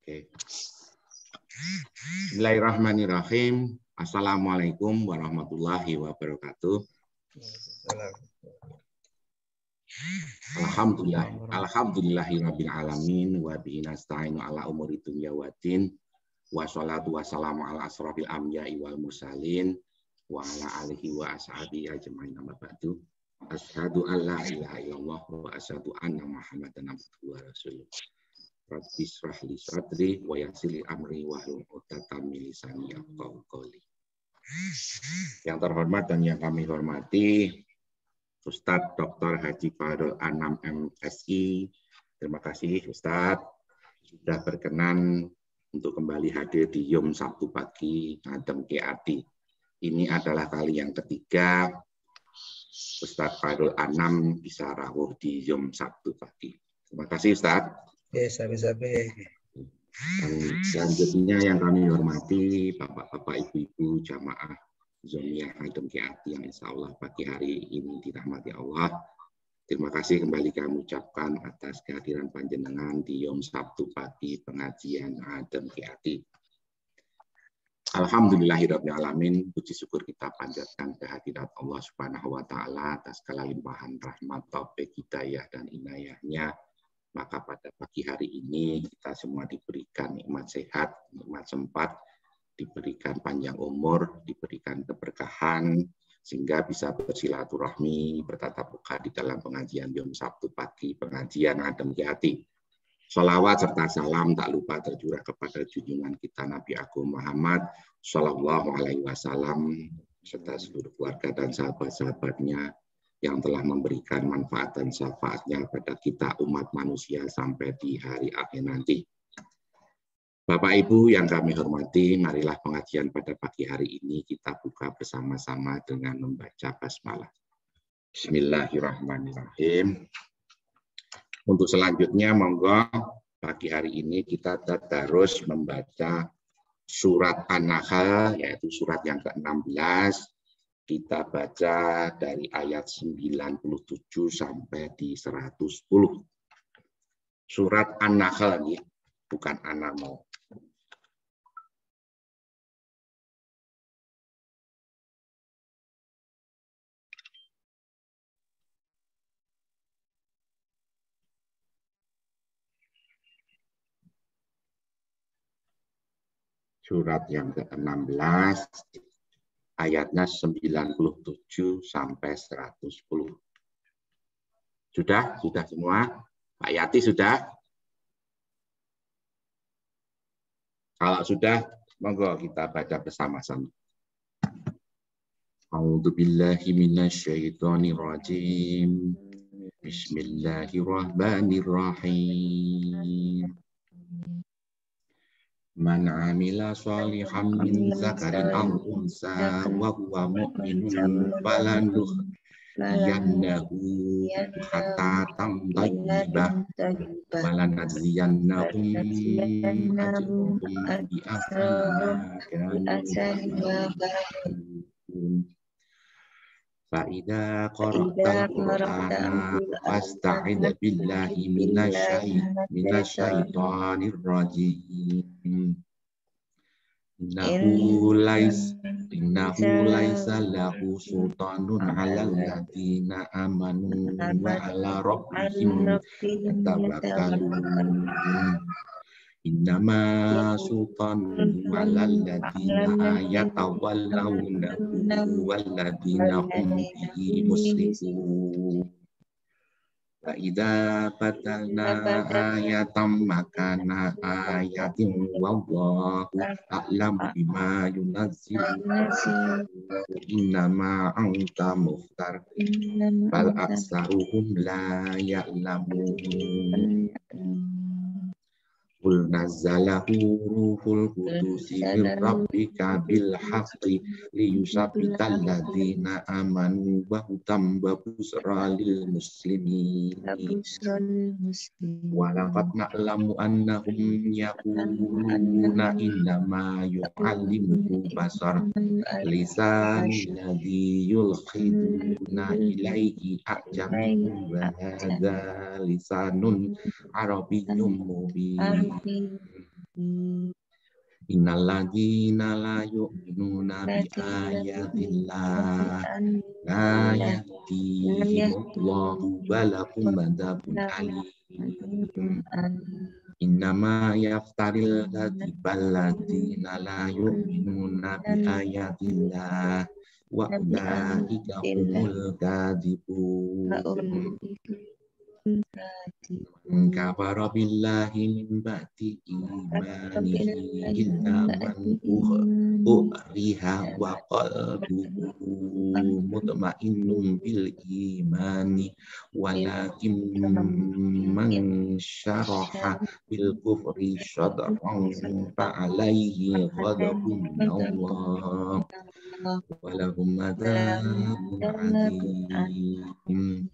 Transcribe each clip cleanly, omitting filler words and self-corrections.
Oke. Bismillahirrahmanirrahim. Assalamualaikum warahmatullahi wabarakatuh. Alhamdulillahirabbil alamin wa bihi nasta'inu ala umuri dunya waddin. Wassalatu wassalamu ala asrofil anbiya'i wal mursalin wa ala alihi wa ashabihi ajmain, amma ba'du. Asyhadu an la ilaha illallah wa asyhadu anna Muhammadan abduhu wa rasuluh. Rabbi shrah li sadri wa yassir li amri wahlul 'uqdatam min lisani yafqahu qawli. Yang terhormat dan yang kami hormati Ustadz Dr. Haji Fahrul Anam MSI. Terima kasih Ustadz sudah berkenan untuk kembali hadir di Yom Sabtu Pagi Ngadem Kiati. Ini adalah kali yang ketiga Ustadz Fahrul Anam bisa rawuh di Yom Sabtu Pagi. Terima kasih Ustadz. Ya, sabi-sabi. Dan selanjutnya yang kami hormati Bapak-bapak, Ibu-ibu, jamaah Zomiyah Ngadem Kiati yang insya Allah pagi hari ini dirahmati Allah. Terima kasih kembali kami ucapkan atas kehadiran panjenengan di Yom Sabtu Pagi pengajian Ngadem Kiati. Alhamdulillahirabbil alamin, puji syukur kita panjatkan kehadirat Allah Subhanahu wa taala atas segala limpahan rahmat, taufik, hidayah dan inayahnya. Maka pada pagi hari ini kita semua diberikan nikmat sehat, nikmat sempat, diberikan panjang umur, diberikan keberkahan, sehingga bisa bersilaturahmi, bertatap muka di dalam pengajian Yom Sabtu Pagi, pengajian Ngadem Kiati. Sholawat serta salam tak lupa tercurah kepada junjungan kita Nabi Agung Muhammad Shallallahu Alaihi Wasallam serta seluruh keluarga dan sahabat-sahabatnya yang telah memberikan manfaat dan syafaatnya pada kita umat manusia sampai di hari akhir nanti. Bapak Ibu yang kami hormati, marilah pengajian pada pagi hari ini kita buka bersama-sama dengan membaca basmalah. Bismillahirrahmanirrahim. Untuk selanjutnya, monggo pagi hari ini kita terus membaca surat An-Nahl, yaitu surat yang ke-16. Kita baca dari ayat 97 sampai di 110. Surat An-Nahl ini bukan An-Naml. Surat yang ke-16 ayatnya 97 sampai 110. Sudah semua? Pak Yati sudah? Kalau sudah, monggo kita baca bersama-sama. A'udzubillahi minasyaitonirrajim. Bismillahirrahmanirrahim. Man amila sholihan min zakarin aw unsa wa huwa mu'minun falanahyiyannahu hayatan thayyibah wa lanajziyannahum ajrahum bi ahsani ma kanu. Fa'idza qara'tal Qur'ana fasta'idz billahi minasyaitonir rajim. Innahu laisa lahu sultanun 'alal ladzina amanu wa 'ala rabbihim yatawakkalun. Innama sultanuhu 'alal ladzina yatawallawnahu wal ladzina hum bihi musyrikun. Wa idza batalna ayatam makana ayatin wallahu a'lamu bima yunazzilu. Innama anta muftar bal aktsaruhum la ya'lamun. Qul nazzalahu ruhul qudus min rabbika bil haqqi liyusabbital ladzina amanu wa hudan wa busra lil muslimin. Wa laqad na'lamu annahum yaquluna innama yu'allimuhu basar lisanul ladzi yulkhiduna ilaihi a'jamun wa hadza lisanun arabiyyun mubin. Innalladzina la yu'minuna bi ayatillah la yahdihimullahu wa lahum adzabun alim. Innama yaftaril kadzibal ladzina la yu'minuna bi ayatillah wa ulaika humul kadzibun. Kafara billahi min ba'di imanihi illa man ukriha wa qalbuhu mutmainnun bil imani walakin man syaraha bil kufri sadran fa alaihi ghadabun min Allah wa lahum adzabun adzim.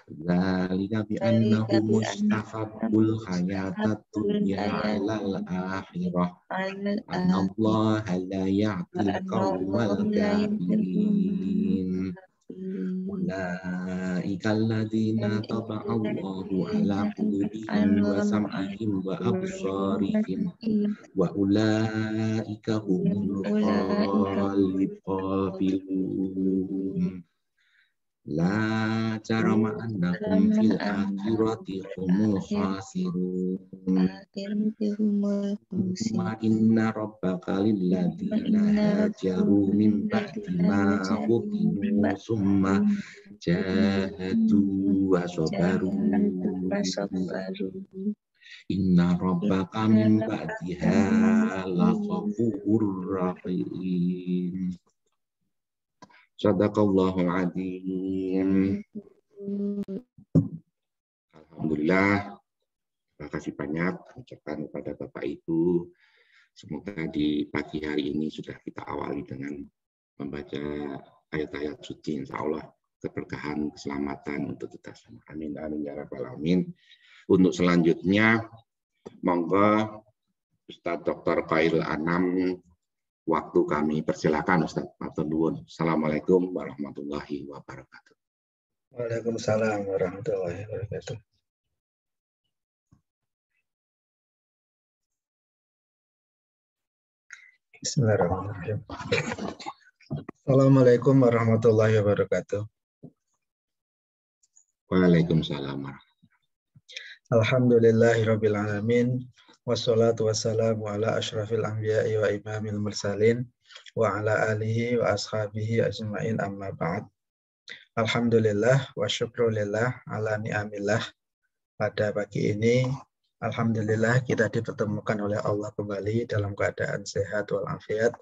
Dzalika bi annahu mustahabbul hayatad dunya 'alal akhirah. Anallaha la ya'til qaumal kafirin. Ulaika alladzina taba'allahu 'ala qulubihim wa sam'ihim wa absarihim wa ulaika humul ghafilun. La jarama annakum fil akhirati humul khasirun. Wa inna rabbaka lilladzina hajaru min ba'di ma futinu summa jahadu wa sabaru. Inna rabbaka min ba'diha la ghafurur rahim. Sadaqallahul adzim. Alhamdulillah, terima kasih banyak ucapkan kepada Bapak Ibu. Semoga di pagi hari ini sudah kita awali dengan membaca ayat-ayat suci, insya Allah keberkahan, keselamatan untuk kita semua. Amin, amin, ya rabbal alamin. Untuk selanjutnya, monggo Ustadz Dr. Khairul Anam, waktu kami persilakan Ustaz. Assalamualaikum warahmatullahi wabarakatuh. Waalaikumsalam warahmatullahi wabarakatuh. Bismillahirrahmanirrahim. Assalamualaikum warahmatullahi wabarakatuh. Waalaikumsalam. Alhamdulillahirabbil alamin. Wassalatu wassalamu ala asyrafil anbiya'i wa imamil mursalin wa ala alihi wa ashabihi ajma'in amma ba'd. Alhamdulillah wa syukrulillah ala ni'amillah. Pada pagi ini, alhamdulillah kita dipertemukan oleh Allah kembali dalam keadaan sehat walafiat,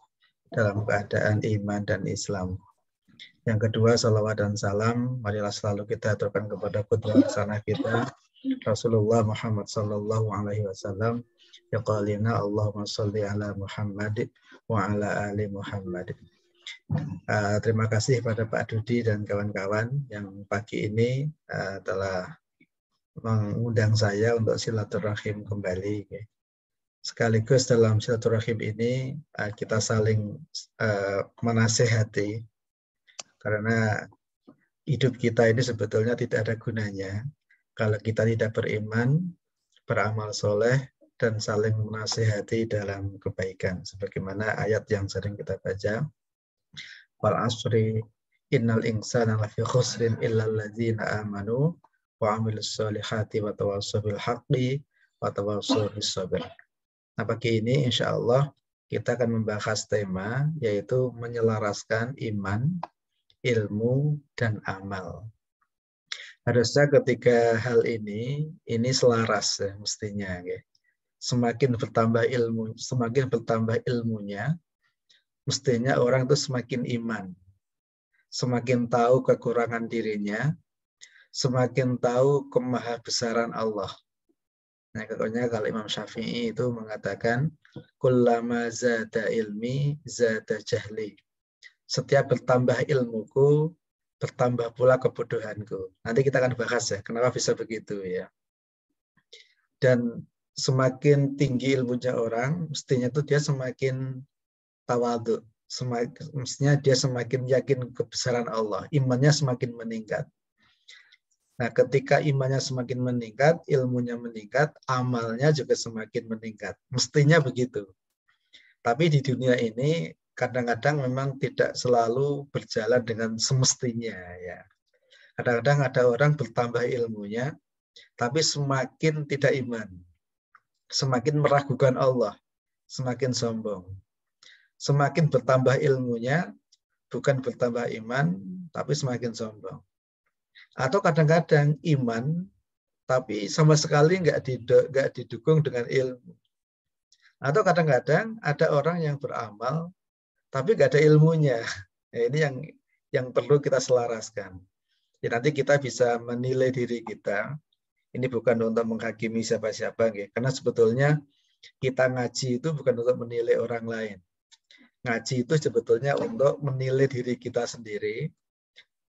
dalam keadaan iman dan Islam. Yang kedua, salawat dan salam marilah selalu kita aturkan kepada qudwah hasanah kita, Rasulullah Muhammad sallallahu alaihi wasallam. Ya qalina Allahumma sholli ala Muhammad wa ala ali Muhammad. Terima kasih pada Pak Dudi dan kawan-kawan yang pagi ini telah mengundang saya untuk silaturahim kembali. Sekaligus dalam silaturahim ini kita saling menasehati, karena hidup kita ini sebetulnya tidak ada gunanya kalau kita tidak beriman, beramal soleh, dan saling menasihati dalam kebaikan. Sebagaimana ayat yang sering kita baca, wal asri innal insana lafi khusrin illal ladzina amanu wa amilus solihati wa tawassaw bil haqqi wa tawassaw bis sabr. Nah, pagi ini insya Allah kita akan membahas tema yaitu menyelaraskan iman, ilmu, dan amal. Harusnya ketiga hal ini selaras ya, mestinya. Ya. Semakin bertambah ilmunya, mestinya orang itu semakin iman, semakin tahu kekurangan dirinya, semakin tahu kemahabesaran Allah. Nah, pokoknya kalau Imam Syafi'i itu mengatakan, kullama zada ilmi, zada jahli. Setiap bertambah ilmuku, bertambah pula kebodohanku. Nanti kita akan bahas ya, kenapa bisa begitu ya. Dan semakin tinggi ilmunya orang, mestinya itu dia semakin tawadhu. Mestinya dia semakin yakin kebesaran Allah. Imannya semakin meningkat. Nah, ketika imannya semakin meningkat, ilmunya meningkat, amalnya juga semakin meningkat. Mestinya begitu. Tapi di dunia ini kadang-kadang memang tidak selalu berjalan dengan semestinya ya. Kadang-kadang ada orang bertambah ilmunya, tapi semakin tidak iman, semakin meragukan Allah, semakin sombong. Semakin bertambah ilmunya, bukan bertambah iman, tapi semakin sombong. Atau kadang-kadang iman, tapi sama sekali nggak didukung dengan ilmu. Atau kadang-kadang ada orang yang beramal, tapi nggak ada ilmunya. Nah, ini yang perlu kita selaraskan. Ya, nanti kita bisa menilai diri kita. Ini bukan untuk menghakimi siapa-siapa, karena sebetulnya kita ngaji itu bukan untuk menilai orang lain. Ngaji itu sebetulnya untuk menilai diri kita sendiri,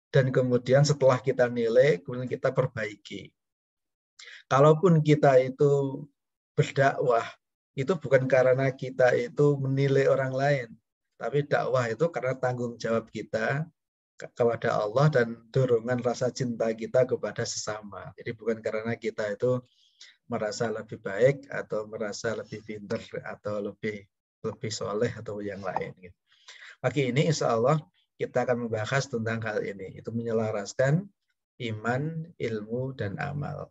dan kemudian setelah kita nilai, kemudian kita perbaiki. Kalaupun kita itu berdakwah, itu bukan karena kita itu menilai orang lain, tapi dakwah itu karena tanggung jawab kita kepada Allah dan dorongan rasa cinta kita kepada sesama. Jadi bukan karena kita itu merasa lebih baik atau merasa lebih pintar atau lebih soleh atau yang lain. Pagi ini insya Allah kita akan membahas tentang hal ini. Itu menyelaraskan iman, ilmu, dan amal.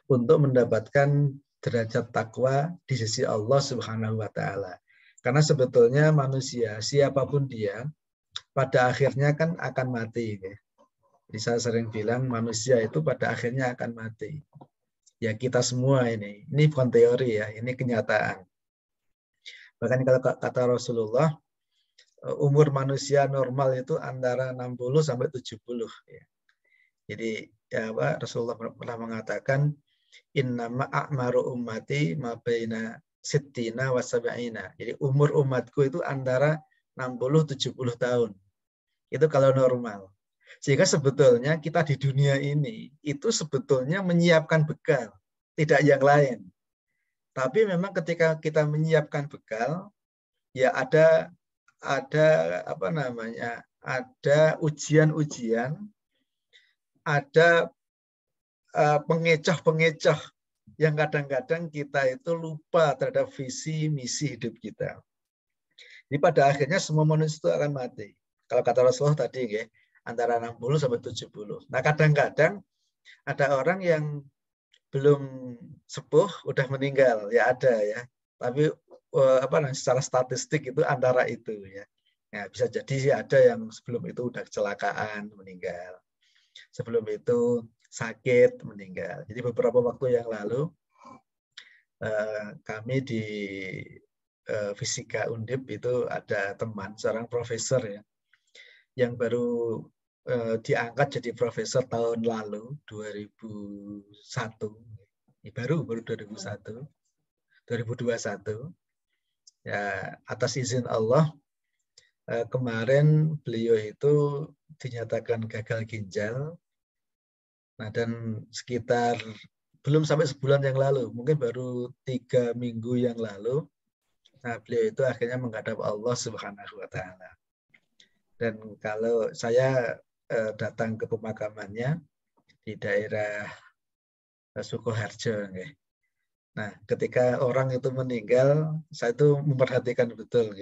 Untuk mendapatkan derajat takwa di sisi Allah Subhanahu wa Ta'ala. Karena sebetulnya manusia, siapapun dia, pada akhirnya kan akan mati. Jadi saya sering bilang manusia itu pada akhirnya akan mati. Ya kita semua ini bukan teori ya, ini kenyataan. Bahkan kalau kata Rasulullah, umur manusia normal itu antara 60 sampai 70. Ya. Jadi ya Rasulullah pernah mengatakan, innama a'maru ummati ma baina sittina wa sab'ina. Jadi umur umatku itu antara 60-70 tahun. Itu kalau normal. Sehingga sebetulnya kita di dunia ini itu sebetulnya menyiapkan bekal, tidak yang lain. Tapi memang ketika kita menyiapkan bekal, ya ada apa namanya? Ada ujian-ujian, ada pengecoh-pengecoh yang kadang-kadang kita itu lupa terhadap visi misi hidup kita. Jadi pada akhirnya semua manusia itu akan mati. Kalau kata Rasulullah tadi, antara 60 sampai 70. Nah kadang-kadang ada orang yang belum sepuh udah meninggal, ya ada ya. Tapi secara statistik itu antara itu ya. Nah, bisa jadi ada yang sebelum itu udah kecelakaan meninggal. Sebelum itu sakit meninggal. Jadi beberapa waktu yang lalu kami di Fisika Undip itu ada teman seorang profesor ya yang baru diangkat jadi profesor tahun lalu 2001. Ini baru 2001 2021 ya, atas izin Allah kemarin beliau itu dinyatakan gagal ginjal. Nah, dan sekitar belum sampai sebulan yang lalu, mungkin baru 3 minggu yang lalu, nah beliau itu akhirnya menghadap Allah Subhanahu wa Ta'ala. Dan kalau saya datang ke pemakamannya di daerah Sukoharjo, nah ketika orang itu meninggal, saya itu memperhatikan betul,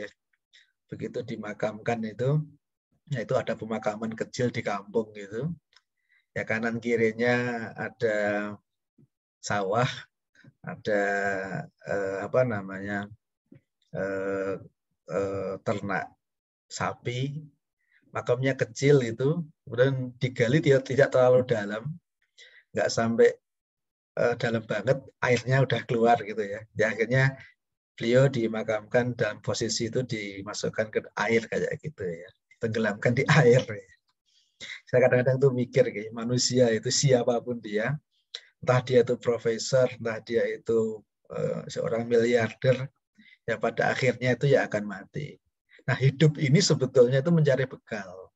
begitu dimakamkan itu, ya itu ada pemakaman kecil di kampung gitu. Ya kanan kirinya ada sawah, ada ternak sapi, makamnya kecil itu, kemudian digali tidak terlalu dalam, nggak sampai dalam banget, airnya udah keluar gitu ya. Ya akhirnya beliau dimakamkan dalam posisi itu dimasukkan ke air kayak gitu ya, tenggelamkan di air. Ya. Saya kadang-kadang tuh mikir, manusia itu siapapun dia, entah dia itu profesor, entah dia itu seorang miliarder, ya pada akhirnya itu ya akan mati. Nah hidup ini sebetulnya itu mencari bekal.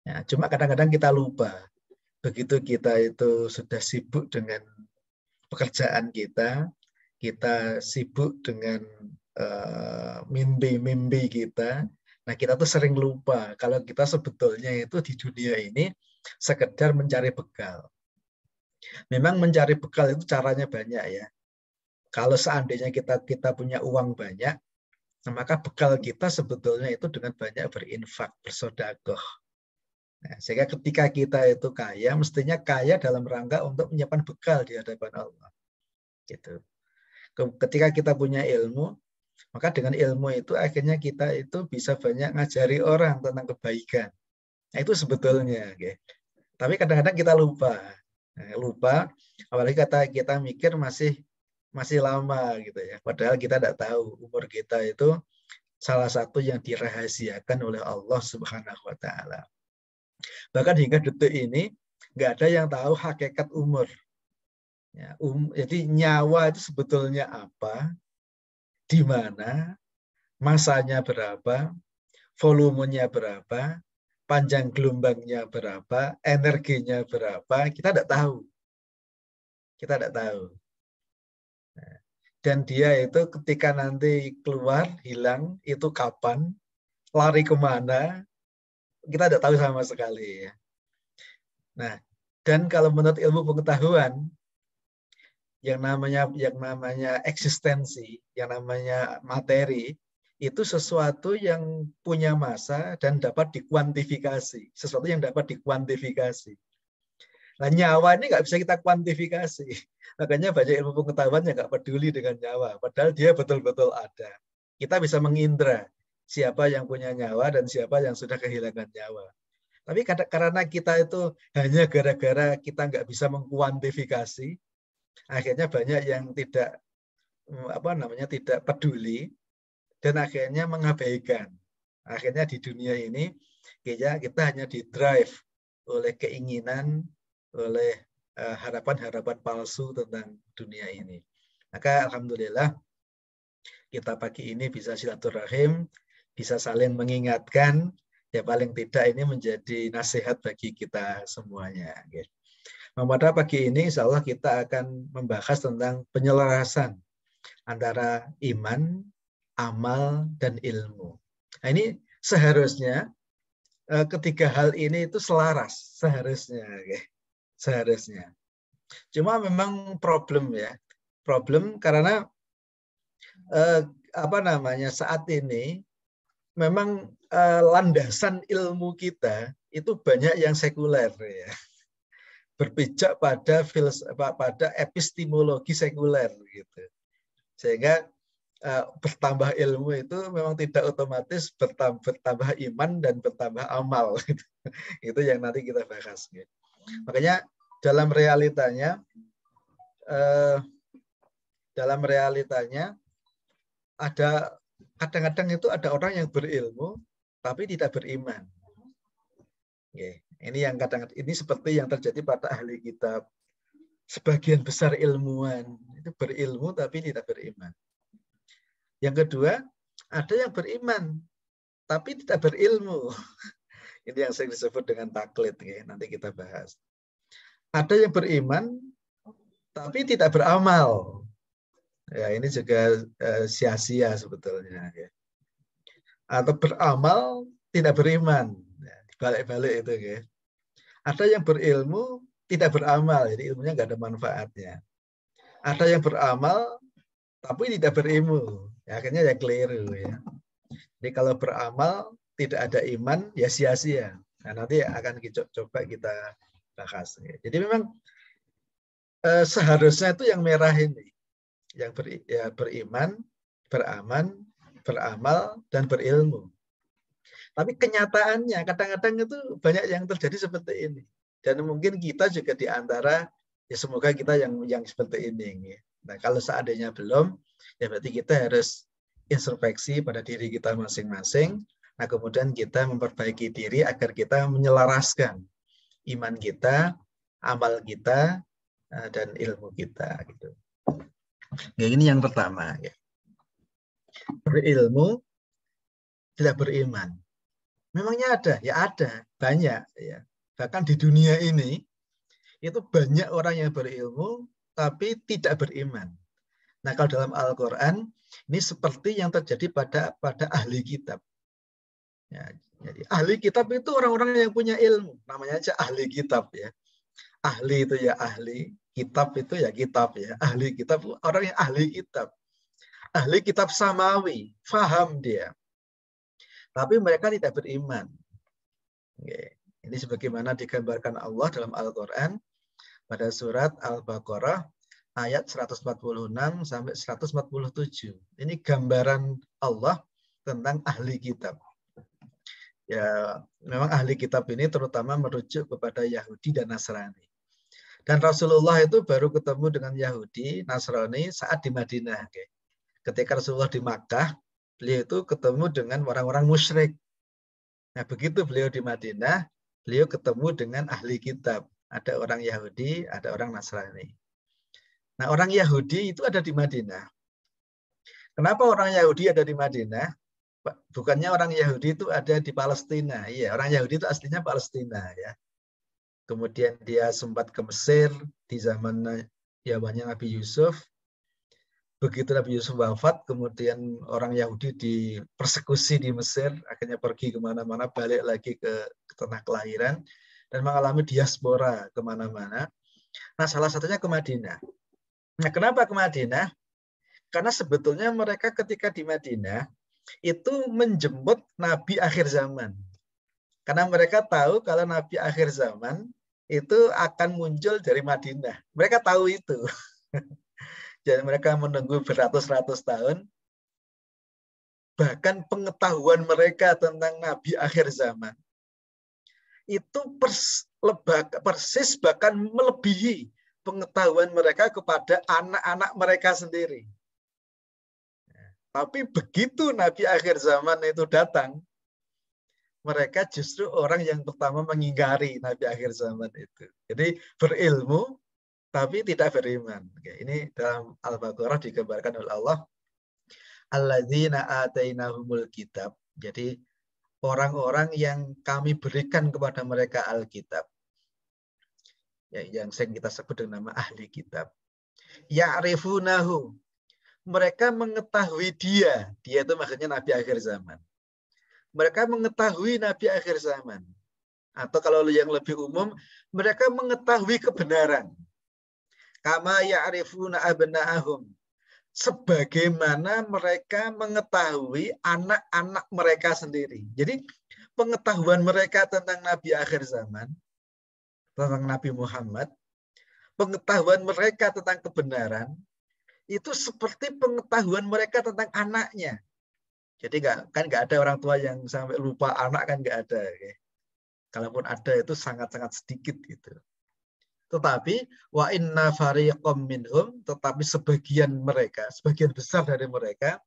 Ya, cuma kadang-kadang kita lupa. Begitu kita itu sudah sibuk dengan pekerjaan kita sibuk dengan mimpi-mimpi kita. Nah kita tuh sering lupa kalau kita sebetulnya itu di dunia ini sekedar mencari bekal. Memang mencari bekal itu caranya banyak ya. Kalau seandainya kita punya uang banyak, maka bekal kita sebetulnya itu dengan banyak berinfak, bersedekah. Nah, sehingga ketika kita itu kaya, mestinya kaya dalam rangka untuk menyiapkan bekal di hadapan Allah. Gitu. Ketika kita punya ilmu, maka dengan ilmu itu akhirnya kita itu bisa banyak ngajari orang tentang kebaikan. Nah, itu sebetulnya. Okay. Tapi kadang-kadang kita lupa. Lupa, apalagi kita mikir masih lama gitu ya. Padahal kita tidak tahu umur kita itu salah satu yang dirahasiakan oleh Allah Subhanahu wa taala. Bahkan hingga detik ini nggak ada yang tahu hakikat umur. Ya, jadi nyawa itu sebetulnya apa, di mana, masanya berapa, volumenya berapa, panjang gelombangnya berapa, energinya berapa, kita tidak tahu. Kita tidak tahu. Dan dia itu ketika nanti keluar, hilang, itu kapan, lari kemana, kita tidak tahu sama sekali. Nah, dan kalau menurut ilmu pengetahuan, yang namanya eksistensi, yang namanya materi, itu sesuatu yang punya massa dan dapat dikuantifikasi. Sesuatu yang dapat dikuantifikasi. Nah, nyawa ini nggak bisa kita kuantifikasi. Makanya banyak ilmu pengetahuan yang nggak peduli dengan nyawa. Padahal dia betul-betul ada. Kita bisa mengindra siapa yang punya nyawa dan siapa yang sudah kehilangan nyawa. Tapi karena kita itu hanya gara-gara kita nggak bisa mengkuantifikasi, akhirnya banyak yang tidak tidak peduli dan akhirnya mengabaikan. Akhirnya di dunia ini kita hanya didrive oleh keinginan, oleh harapan-harapan palsu tentang dunia ini. Maka alhamdulillah kita pagi ini bisa silaturahim, bisa saling mengingatkan, ya paling tidak ini menjadi nasihat bagi kita semuanya. Pada pagi ini insya Allah kita akan membahas tentang penyelarasan antara iman, amal, dan ilmu. Nah, ini seharusnya ketiga hal ini itu selaras, seharusnya. Cuma memang problem karena saat ini memang landasan ilmu kita itu banyak yang sekuler ya. Berpijak pada epistemologi sekuler gitu. Sehingga bertambah ilmu itu memang tidak otomatis bertambah iman dan bertambah amal. Itu yang nanti kita bahas. Makanya dalam realitanya ada kadang-kadang itu ada orang yang berilmu tapi tidak beriman. Ini yang kadang-kadang ini seperti yang terjadi pada ahli kitab. Sebagian besar ilmuwan itu berilmu tapi tidak beriman. Yang kedua, ada yang beriman tapi tidak berilmu. Ini yang sering disebut dengan taklid. Nanti kita bahas. Ada yang beriman tapi tidak beramal. Ya, ini juga sia-sia sebetulnya. Atau beramal tidak beriman. Dibalik-balik itu. Ada yang berilmu tidak beramal, jadi ilmunya nggak ada manfaatnya. Ada yang beramal tapi tidak berilmu, ya, akhirnya ya keliru ya. Jadi kalau beramal tidak ada iman ya sia-sia. Nah, nanti akan coba kita bahas. Jadi memang seharusnya itu yang merah ini, yang beriman, beramal, dan berilmu. Tapi kenyataannya kadang-kadang itu banyak yang terjadi seperti ini. Dan mungkin kita juga di antara, ya semoga kita yang seperti ini. Nah, kalau seandainya belum, ya berarti kita harus introspeksi pada diri kita masing-masing. Nah, kemudian kita memperbaiki diri agar kita menyelaraskan iman kita, amal kita, dan ilmu kita. Gitu. Ya, ini yang pertama. Ya. Berilmu, tidak beriman. Memangnya ada? Ya ada, banyak. Ya. Bahkan di dunia ini, itu banyak orang yang berilmu, tapi tidak beriman. Nah, kalau dalam Al-Quran, ini seperti yang terjadi pada ahli kitab. Ya, Jadi ahli kitab itu orang-orang yang punya ilmu, namanya aja ahli kitab ya. Ahli itu ya ahli, kitab itu ya kitab ya. Ahli kitab orang yang ahli kitab. Ahli kitab samawi, faham dia. Tapi mereka tidak beriman. Oke. Ini sebagaimana digambarkan Allah dalam Al-Quran pada surat Al-Baqarah ayat 146 sampai 147. Ini gambaran Allah tentang ahli kitab. Ya, memang ahli kitab ini terutama merujuk kepada Yahudi dan Nasrani. Dan Rasulullah itu baru ketemu dengan Yahudi, Nasrani saat di Madinah. Ketika Rasulullah di Makkah, beliau itu ketemu dengan orang-orang musyrik. Nah, begitu beliau di Madinah, beliau ketemu dengan ahli kitab. Ada orang Yahudi, ada orang Nasrani. Nah, orang Yahudi itu ada di Madinah. Kenapa orang Yahudi ada di Madinah? Bukannya orang Yahudi itu ada di Palestina. Iya, orang Yahudi itu aslinya Palestina ya. Kemudian dia sempat ke Mesir di zaman zamannya Nabi Yusuf. Begitu Nabi Yusuf wafat, kemudian orang Yahudi dipersekusi di Mesir, akhirnya pergi kemana-mana, balik lagi ke tanah kelahiran, dan mengalami diaspora kemana-mana. Nah, salah satunya ke Madinah. Nah, kenapa ke Madinah? Karena sebetulnya mereka ketika di Madinah, itu menjemput Nabi akhir zaman. Karena mereka tahu kalau Nabi akhir zaman itu akan muncul dari Madinah. Mereka tahu itu. Jadi mereka menunggu beratus-ratus tahun. Bahkan pengetahuan mereka tentang Nabi akhir zaman itu persis bahkan melebihi pengetahuan mereka kepada anak-anak mereka sendiri. Tapi begitu Nabi akhir zaman itu datang, mereka justru orang yang pertama mengingkari Nabi akhir zaman itu. Jadi berilmu, tapi tidak beriman. Ini dalam Al-Baqarah digambarkan oleh Allah. Alladzina atainahumul kitab. Jadi orang-orang yang kami berikan kepada mereka Alkitab. Ya, yang sering kita sebut dengan nama ahli kitab. Ya'rifunahu. Mereka mengetahui dia. Dia itu maksudnya Nabi akhir zaman. Mereka mengetahui Nabi akhir zaman. Atau kalau yang lebih umum, mereka mengetahui kebenaran. Kama ya'rifuna abna'ahum. Sebagaimana mereka mengetahui anak-anak mereka sendiri. Jadi pengetahuan mereka tentang Nabi akhir zaman, tentang Nabi Muhammad, pengetahuan mereka tentang kebenaran, itu seperti pengetahuan mereka tentang anaknya. Jadi nggak ada orang tua yang sampai lupa anak, kan nggak ada. Kalaupun ada itu sangat-sangat sedikit gitu. Tetapi wa inna fariqam minhum, tetapi sebagian mereka, sebagian besar dari mereka,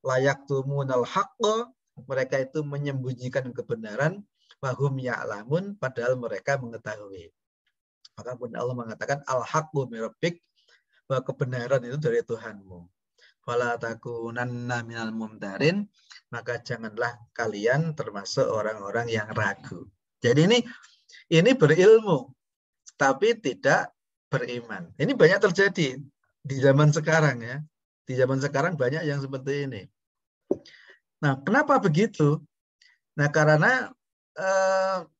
layak tumunal haqqa, mereka itu menyembunyikan kebenaran, wahum ya'lamun, padahal mereka mengetahui. Maka pun Allah mengatakan al-haqqu min rabbik, bahwa kebenaran itu dari Tuhanmu. Fala takunanna minal mumtarin, maka janganlah kalian termasuk orang-orang yang ragu. Jadi ini berilmu tapi tidak beriman. Ini banyak terjadi di zaman sekarang ya. Di zaman sekarang banyak yang seperti ini. Nah, kenapa begitu? Nah, karena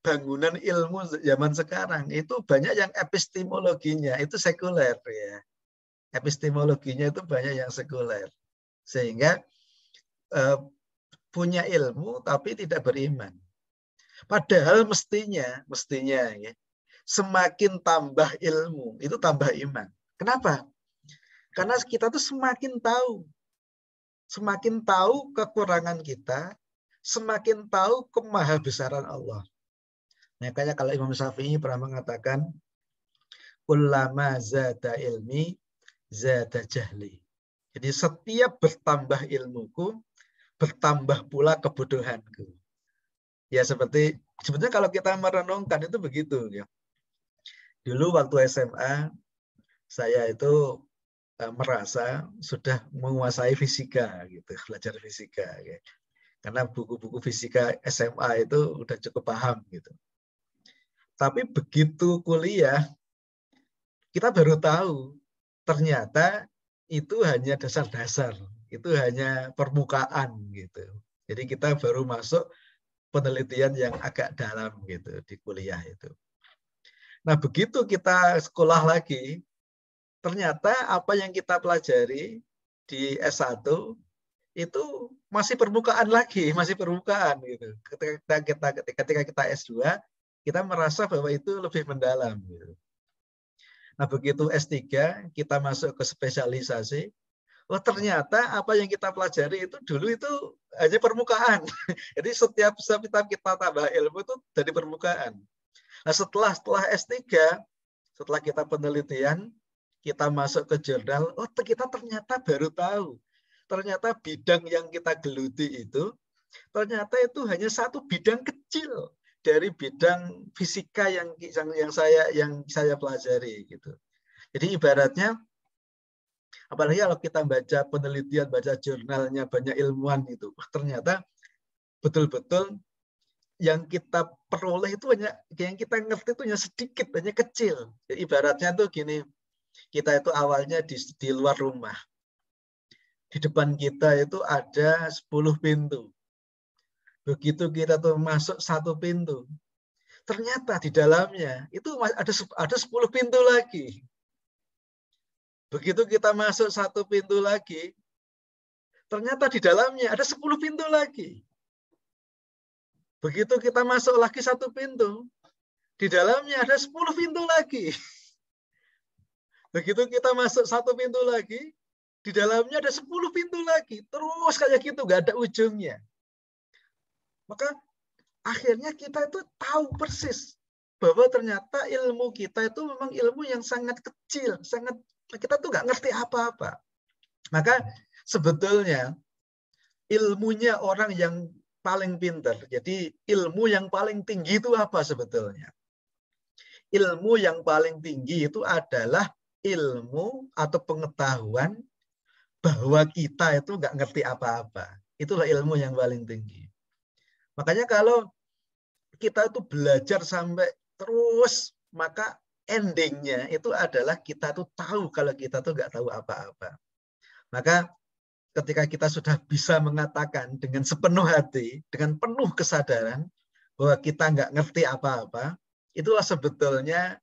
bangunan ilmu zaman sekarang itu banyak yang epistemologinya itu sekuler ya. Epistemologinya itu banyak yang sekuler. Sehingga punya ilmu tapi tidak beriman. Padahal mestinya ya, semakin tambah ilmu itu tambah iman. Kenapa? Karena kita tuh semakin tahu kekurangan kita, semakin tahu kemahabesaran Allah. Makanya kalau Imam Syafi'i pernah mengatakan, kullama zada ilmi zada jahli. Jadi setiap bertambah ilmuku, bertambah pula kebodohanku. Ya sebetulnya kalau kita merenungkan itu begitu ya. Dulu waktu SMA saya itu merasa sudah menguasai fisika gitu, belajar fisika ya. Karena buku-buku fisika SMA itu udah cukup paham gitu. Tapi begitu kuliah kita baru tahu ternyata itu hanya dasar-dasar, itu hanya permukaan gitu. Jadi kita baru masuk penelitian yang agak dalam gitu di kuliah itu. Nah, begitu kita sekolah lagi, ternyata apa yang kita pelajari di S1 itu masih permukaan lagi, masih permukaan gitu. Ketika kita S2, kita merasa bahwa itu lebih mendalam gitu. Nah, begitu S3 kita masuk ke spesialisasi, oh ternyata apa yang kita pelajari itu dulu itu hanya permukaan. Jadi setiap kita tambah ilmu itu dari permukaan. Nah, setelah S3, setelah kita penelitian, kita masuk ke jurnal, oh kita ternyata baru tahu. Ternyata bidang yang kita geluti itu, ternyata itu hanya satu bidang kecil dari bidang fisika yang saya pelajari gitu. Jadi ibaratnya, apalagi kalau kita baca penelitian, baca jurnalnya banyak ilmuwan itu, ternyata betul-betul yang kita peroleh itu hanya, yang kita ngerti itu hanya sedikit, hanya kecil. Jadi ibaratnya tuh gini, kita itu awalnya di luar rumah. Di depan kita itu ada 10 pintu. Begitu kita tuh masuk satu pintu, ternyata di dalamnya itu ada 10 pintu lagi. Begitu kita masuk satu pintu lagi, ternyata di dalamnya ada 10 pintu lagi. Begitu kita masuk lagi satu pintu, di dalamnya ada 10 pintu lagi. Begitu kita masuk satu pintu lagi, di dalamnya ada 10 pintu lagi. Terus kayak gitu, nggak ada ujungnya. Maka akhirnya kita itu tahu persis bahwa ternyata ilmu kita itu memang ilmu yang sangat kecil, kita tuh nggak ngerti apa-apa. Maka sebetulnya ilmunya orang yang paling pintar. Jadi ilmu yang paling tinggi itu apa sebetulnya? Ilmu yang paling tinggi itu adalah ilmu atau pengetahuan bahwa kita itu nggak ngerti apa-apa. Itulah ilmu yang paling tinggi. Makanya kalau kita itu belajar sampai terus, maka endingnya itu adalah kita tuh tahu kalau kita tuh nggak tahu apa-apa. Maka ketika kita sudah bisa mengatakan dengan sepenuh hati, dengan penuh kesadaran bahwa kita nggak ngerti apa-apa, itulah sebetulnya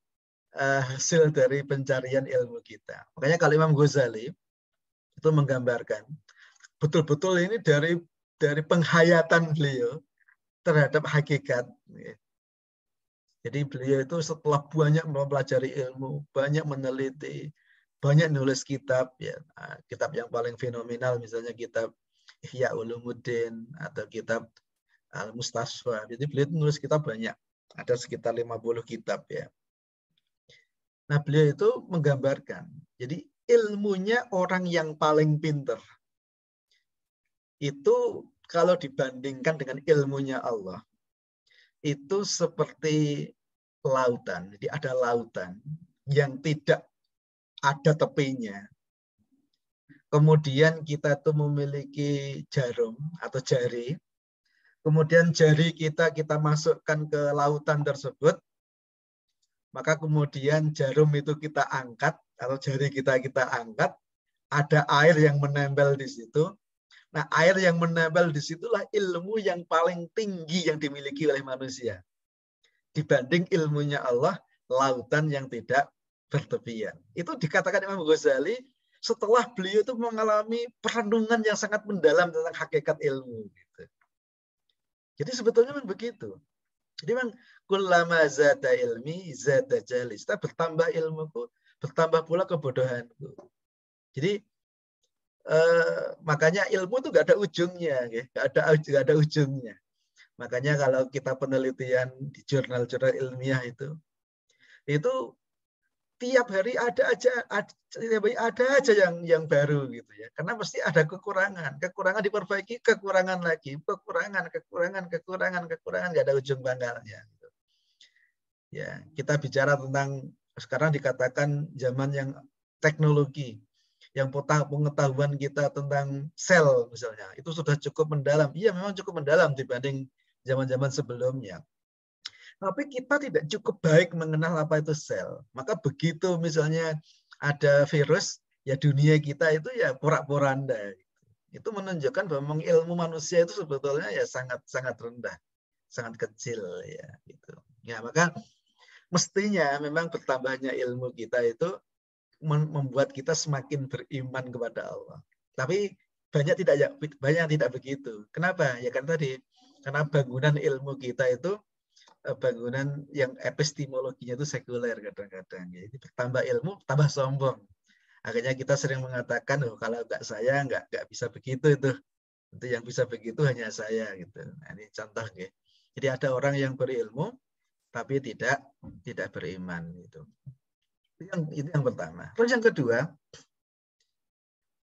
hasil dari pencarian ilmu kita. Makanya kalau Imam Ghazali itu menggambarkan betul-betul ini dari penghayatan beliau terhadap hakikat. Jadi beliau itu setelah banyak mempelajari ilmu, banyak meneliti, banyak nulis kitab, ya kitab yang paling fenomenal misalnya kitab Ihya Ulumuddin atau kitab Al-Mustasfa. Jadi beliau nulis kitab banyak, ada sekitar 50 kitab ya. Nah beliau itu menggambarkan, jadi ilmunya orang yang paling pintar itu kalau dibandingkan dengan ilmunya Allah, itu seperti lautan. Jadi ada lautan yang tidak ada tepinya. Kemudian kita tuh memiliki jarum atau jari. Kemudian jari kita masukkan ke lautan tersebut. Maka kemudian jarum itu kita angkat atau jari kita angkat. Ada air yang menempel di situ. Nah, air yang menempel di situlah ilmu yang paling tinggi yang dimiliki oleh manusia. Dibanding ilmunya Allah, lautan yang tidak bertepian. Itu dikatakan Imam Ghazali setelah beliau itu mengalami perenungan yang sangat mendalam tentang hakikat ilmu. Gitu. Jadi sebetulnya memang begitu. Jadi memang kullama zada ilmi zada jahli. Setelah bertambah ilmuku, bertambah pula kebodohanku. Jadi makanya ilmu itu nggak ada ujungnya, nggak ada ujungnya. Makanya kalau kita penelitian di jurnal-jurnal ilmiah itu tiap hari ada aja yang baru gitu ya. Karena mesti ada kekurangan diperbaiki, kekurangan lagi, kekurangan, nggak ada ujung pangkalnya. Gitu. Ya, kita bicara tentang sekarang dikatakan zaman yang teknologi. Yang pengetahuan kita tentang sel misalnya, itu sudah cukup mendalam. Iya, memang cukup mendalam dibanding zaman-zaman sebelumnya. Tapi kita tidak cukup baik mengenal apa itu sel. Maka begitu misalnya ada virus, ya dunia kita itu ya porak-poranda. Itu menunjukkan bahwa ilmu manusia itu sebetulnya ya sangat-sangat rendah. sangat kecil ya gitu. Ya, maka mestinya memang bertambahnya ilmu kita itu membuat kita semakin beriman kepada Allah. Tapi banyak tidak begitu. Kenapa? Ya kan tadi, karena bangunan ilmu kita itu bangunan yang epistemologinya itu sekuler kadang-kadang. Jadi bertambah ilmu, tambah sombong. Akhirnya kita sering mengatakan, oh kalau nggak saya nggak bisa begitu itu. Itu yang bisa begitu hanya saya gitu. Nah, ini contoh ya. Jadi ada orang yang berilmu tapi tidak beriman gitu. Itu yang pertama. Terus yang kedua,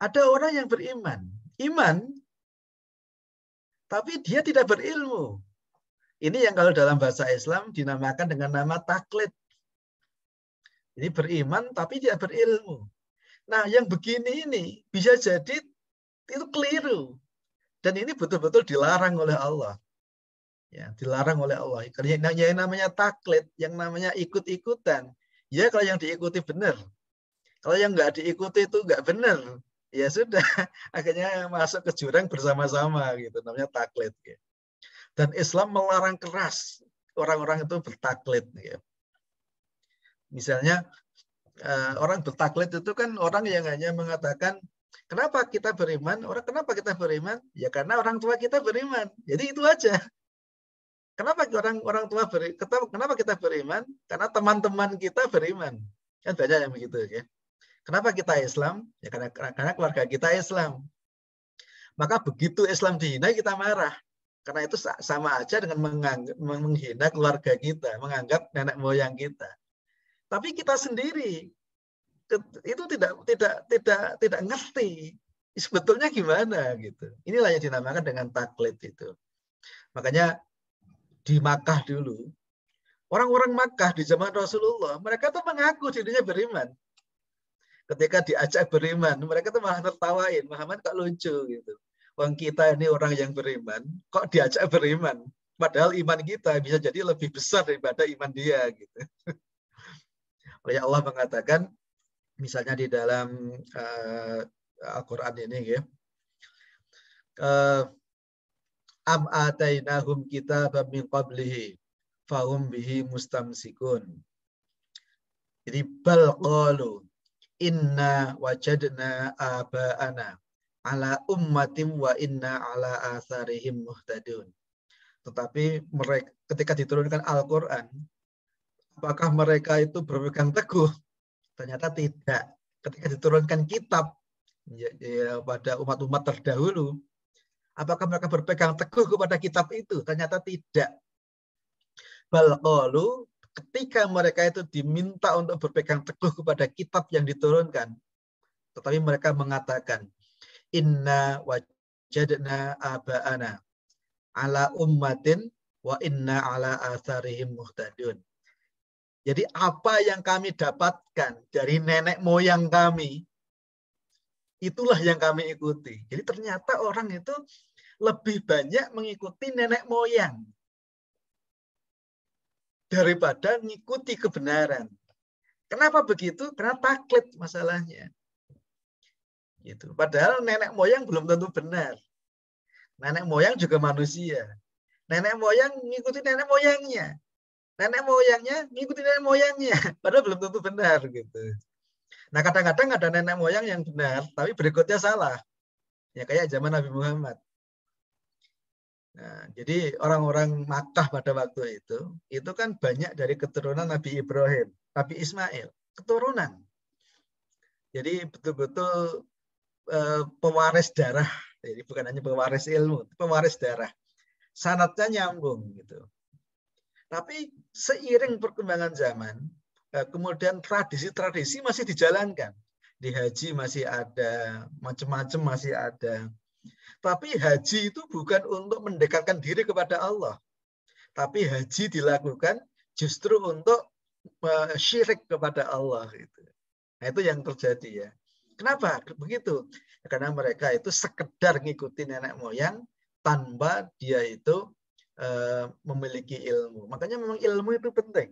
ada orang yang beriman, iman, tapi dia tidak berilmu. Ini yang kalau dalam bahasa Islam dinamakan dengan nama taklid. Jadi beriman tapi tidak berilmu. Nah, yang begini ini bisa jadi itu keliru. Dan ini betul-betul dilarang oleh Allah. Ya, dilarang oleh Allah. Karena yang namanya taklid, yang namanya ikut-ikutan. Ya kalau yang diikuti benar. Kalau yang nggak diikuti itu nggak benar. Ya sudah, akhirnya masuk ke jurang bersama-sama gitu. Namanya taklid. Ya. Dan Islam melarang keras orang-orang itu bertaklid. Ya. Misalnya orang bertaklid itu kan orang yang hanya mengatakan, kenapa kita beriman? Kenapa kita beriman? Ya karena orang tua kita beriman. Jadi itu aja. Kenapa orang tua kenapa kita beriman? Karena teman-teman kita beriman. Kan banyak yang begitu ya. Kenapa kita Islam? Ya karena keluarga kita Islam. Maka begitu Islam dihina kita marah. Karena itu sama aja dengan menghina keluarga kita, menganggap nenek moyang kita. Tapi kita sendiri itu tidak ngerti sebetulnya gimana gitu. Inilah yang dinamakan dengan taklid itu. Makanya di Makkah dulu, orang-orang Makkah di zaman Rasulullah, mereka tuh mengaku dirinya beriman. Ketika diajak beriman, mereka tuh malah tertawain, Muhammad kok lucu gitu. Wong kita ini orang yang beriman, kok diajak beriman? Padahal iman kita bisa jadi lebih besar daripada iman dia gitu. Oleh Allah mengatakan, misalnya di dalam Al-Quran ini ya, am atainahum kitaban min qablihi fahum bihi mustamsikun. Jadi bal qalu inna wajadna aba'ana ala ummatin wa inna ala atharihim muhtadun. Tetapi mereka ketika diturunkan Al-Quran, apakah mereka itu berpegang teguh? Ternyata tidak. Ketika diturunkan kitab pada umat-umat terdahulu, apakah mereka berpegang teguh kepada kitab itu? Ternyata tidak. Bal qalu, ketika mereka itu diminta untuk berpegang teguh kepada kitab yang diturunkan, tetapi mereka mengatakan, inna wajadna aba'ana ala ummatin wa inna ala atharihim muhtadun. Jadi apa yang kami dapatkan dari nenek moyang kami, itulah yang kami ikuti. Jadi ternyata orang itu lebih banyak mengikuti nenek moyang daripada mengikuti kebenaran. Kenapa begitu? Karena taklid masalahnya. Gitu. Padahal nenek moyang belum tentu benar. Nenek moyang juga manusia. Nenek moyang mengikuti nenek moyangnya. Nenek moyangnya mengikuti nenek moyangnya. Padahal belum tentu benar gitu. Nah kadang-kadang ada nenek moyang yang benar, tapi berikutnya salah. Ya kayak zaman Nabi Muhammad. Nah, jadi orang-orang Makkah pada waktu itu kan banyak dari keturunan Nabi Ibrahim, Nabi Ismail, keturunan. Jadi betul-betul pewaris darah, jadi bukan hanya pewaris ilmu, pewaris darah. Sanadnya nyambung gitu. Tapi seiring perkembangan zaman, kemudian tradisi-tradisi masih dijalankan. Di haji masih ada, macam-macam masih ada. Tapi haji itu bukan untuk mendekatkan diri kepada Allah. Tapi haji dilakukan justru untuk syirik kepada Allah. Nah itu yang terjadi ya. Kenapa begitu? Karena mereka itu sekedar ngikuti nenek moyang tanpa dia itu memiliki ilmu. Makanya memang ilmu itu penting.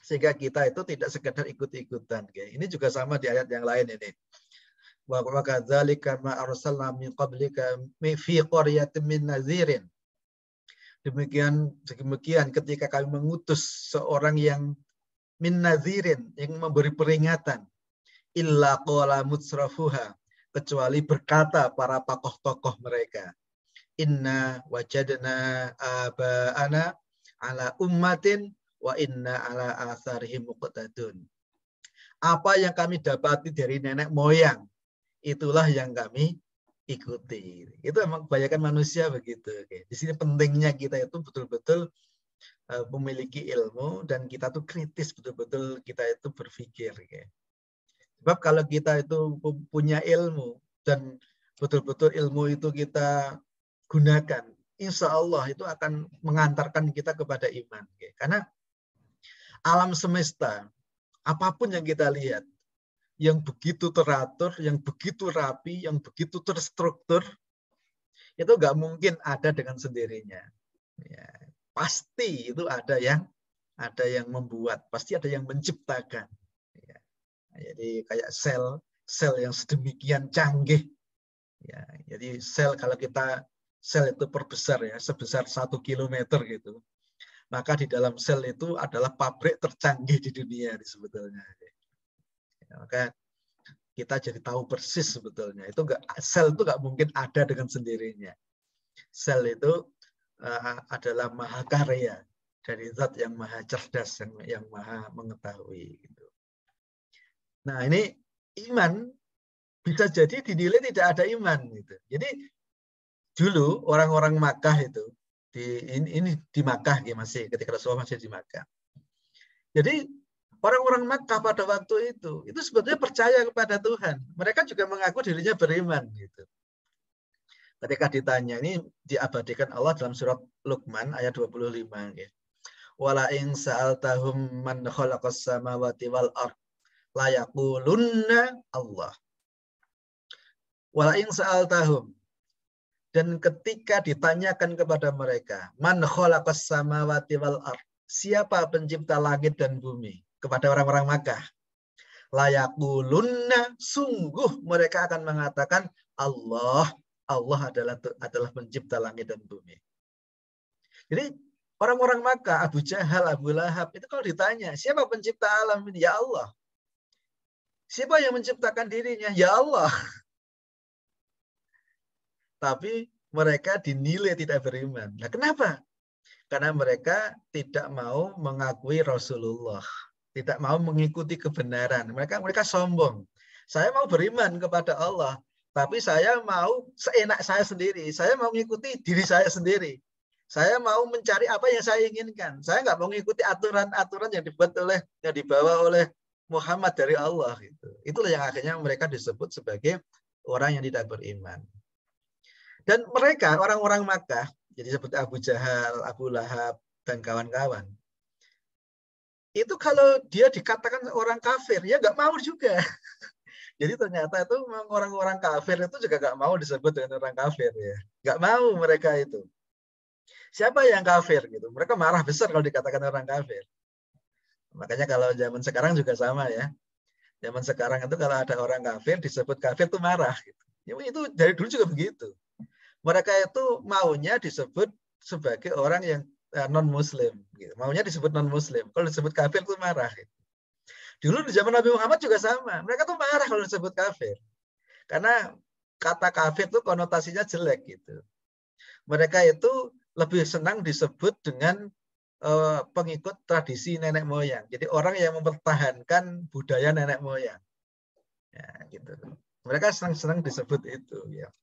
Sehingga kita itu tidak sekedar ikut-ikutan. Ini juga sama di ayat yang lain ini. Wa kadzalika ma arsalna min qablika fi qaryatin min nadzirin. Demikian ketika kami mengutus seorang yang min nadhirin, yang memberi peringatan, illa qala mutsrafuha, kecuali berkata para tokoh-tokoh mereka, inna wajadna aba'ana ala ummatin wa inna ala atharihim muqtadun. Apa yang kami dapati dari nenek moyang, itulah yang kami ikuti. Itu memang kebanyakan manusia begitu. Di sini pentingnya kita itu betul-betul memiliki ilmu dan kita tuh kritis, betul-betul kita itu berpikir. Sebab kalau kita itu punya ilmu dan betul-betul ilmu itu kita gunakan, insya Allah itu akan mengantarkan kita kepada iman. Karena alam semesta, apapun yang kita lihat, yang begitu teratur, yang begitu rapi, yang begitu terstruktur, itu nggak mungkin ada dengan sendirinya. Ya, pasti itu ada yang membuat, pasti ada yang menciptakan. Ya, jadi kayak sel yang sedemikian canggih. Ya, jadi kalau sel itu perbesar ya, sebesar 1 kilometer gitu. Maka di dalam sel itu adalah pabrik tercanggih di dunia sebetulnya. Ya, maka kita jadi tahu persis sebetulnya. Sel itu nggak mungkin ada dengan sendirinya. Sel itu adalah maha karya dari zat yang maha cerdas, yang maha mengetahui. Gitu. Nah ini iman bisa jadi dinilai tidak ada iman. Gitu. Jadi dulu orang-orang Makkah itu, ini di Makkah ya masih, ketika Rasulullah masih di Makkah. Jadi orang-orang Makkah pada waktu itu sebetulnya percaya kepada Tuhan. Mereka juga mengaku dirinya beriman. Gitu. Ketika ditanya, ini diabadikan Allah dalam surat Luqman ayat 25. Ya. Wala in sa'altahum man khalaqas samawati wal ard la yaqulunna Allah. Wala in sa'altahum, dan ketika ditanyakan kepada mereka, man khalaqas samawati wal ard, siapa pencipta langit dan bumi, kepada orang-orang Makkah, la yaqulunna, sungguh mereka akan mengatakan Allah adalah pencipta langit dan bumi. Jadi orang-orang Makkah, Abu Jahal, Abu Lahab, itu kalau ditanya, siapa pencipta alam ini? Ya Allah. Siapa yang menciptakan dirinya? Ya Allah. Tapi mereka dinilai tidak beriman. Nah, kenapa? Karena mereka tidak mau mengakui Rasulullah, tidak mau mengikuti kebenaran. Mereka sombong. Saya mau beriman kepada Allah, tapi saya mau seenak saya sendiri. Saya mau mengikuti diri saya sendiri. Saya mau mencari apa yang saya inginkan. Saya nggak mau mengikuti aturan-aturan yang dibawa oleh Muhammad dari Allah. Itulah yang akhirnya mereka disebut sebagai orang yang tidak beriman. Dan mereka, orang-orang Makkah, jadi seperti Abu Jahal, Abu Lahab, dan kawan-kawan, itu kalau dia dikatakan orang kafir, ya nggak mau juga. Jadi ternyata itu orang-orang kafir itu juga nggak mau disebut dengan orang kafir. Ya. Nggak mau mereka itu. Siapa yang kafir? Gitu. Mereka marah besar kalau dikatakan orang kafir. Makanya kalau zaman sekarang juga sama ya. Zaman sekarang itu kalau ada orang kafir, disebut kafir itu marah. Gitu. Ya, itu dari dulu juga begitu. Mereka itu maunya disebut sebagai orang yang non-Muslim. Gitu. Maunya disebut non-Muslim. Kalau disebut kafir itu marah. Gitu. Dulu di zaman Nabi Muhammad juga sama. Mereka tuh marah kalau disebut kafir. Karena kata kafir itu konotasinya jelek. Gitu. Mereka itu lebih senang disebut dengan pengikut tradisi nenek moyang. Jadi orang yang mempertahankan budaya nenek moyang. Ya, gitu. Mereka senang-senang disebut itu. Ya.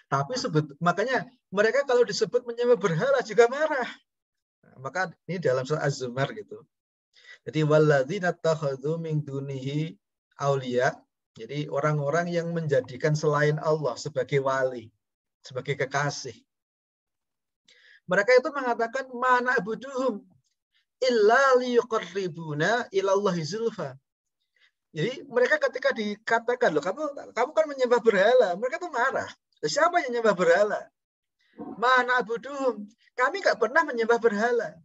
Tapi makanya mereka kalau disebut menyembah berhala juga marah. Nah, maka ini dalam surat Az-Zumar gitu. Jadi walladzina takhadzu min dunihi auliya. Jadi orang-orang yang menjadikan selain Allah sebagai wali, sebagai kekasih. Mereka itu mengatakan mana abuduhum illa liyuqarribuna ilallahi zulfa. Jadi mereka ketika dikatakan loh kamu kan menyembah berhala, mereka tuh marah. Siapa yang menyembah berhala? Mana abuduhum. Kami nggak pernah menyembah berhala.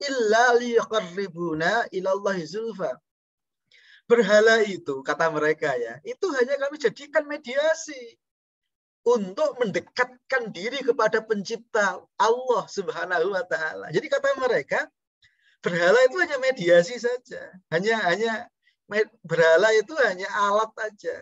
Illa liyuqarribuna ilallahi zulfa. Berhala itu, kata mereka ya, itu hanya kami jadikan mediasi. untuk mendekatkan diri kepada pencipta Allah Subhanahu wa taala. Jadi kata mereka, berhala itu hanya mediasi saja. Hanya berhala itu hanya alat saja.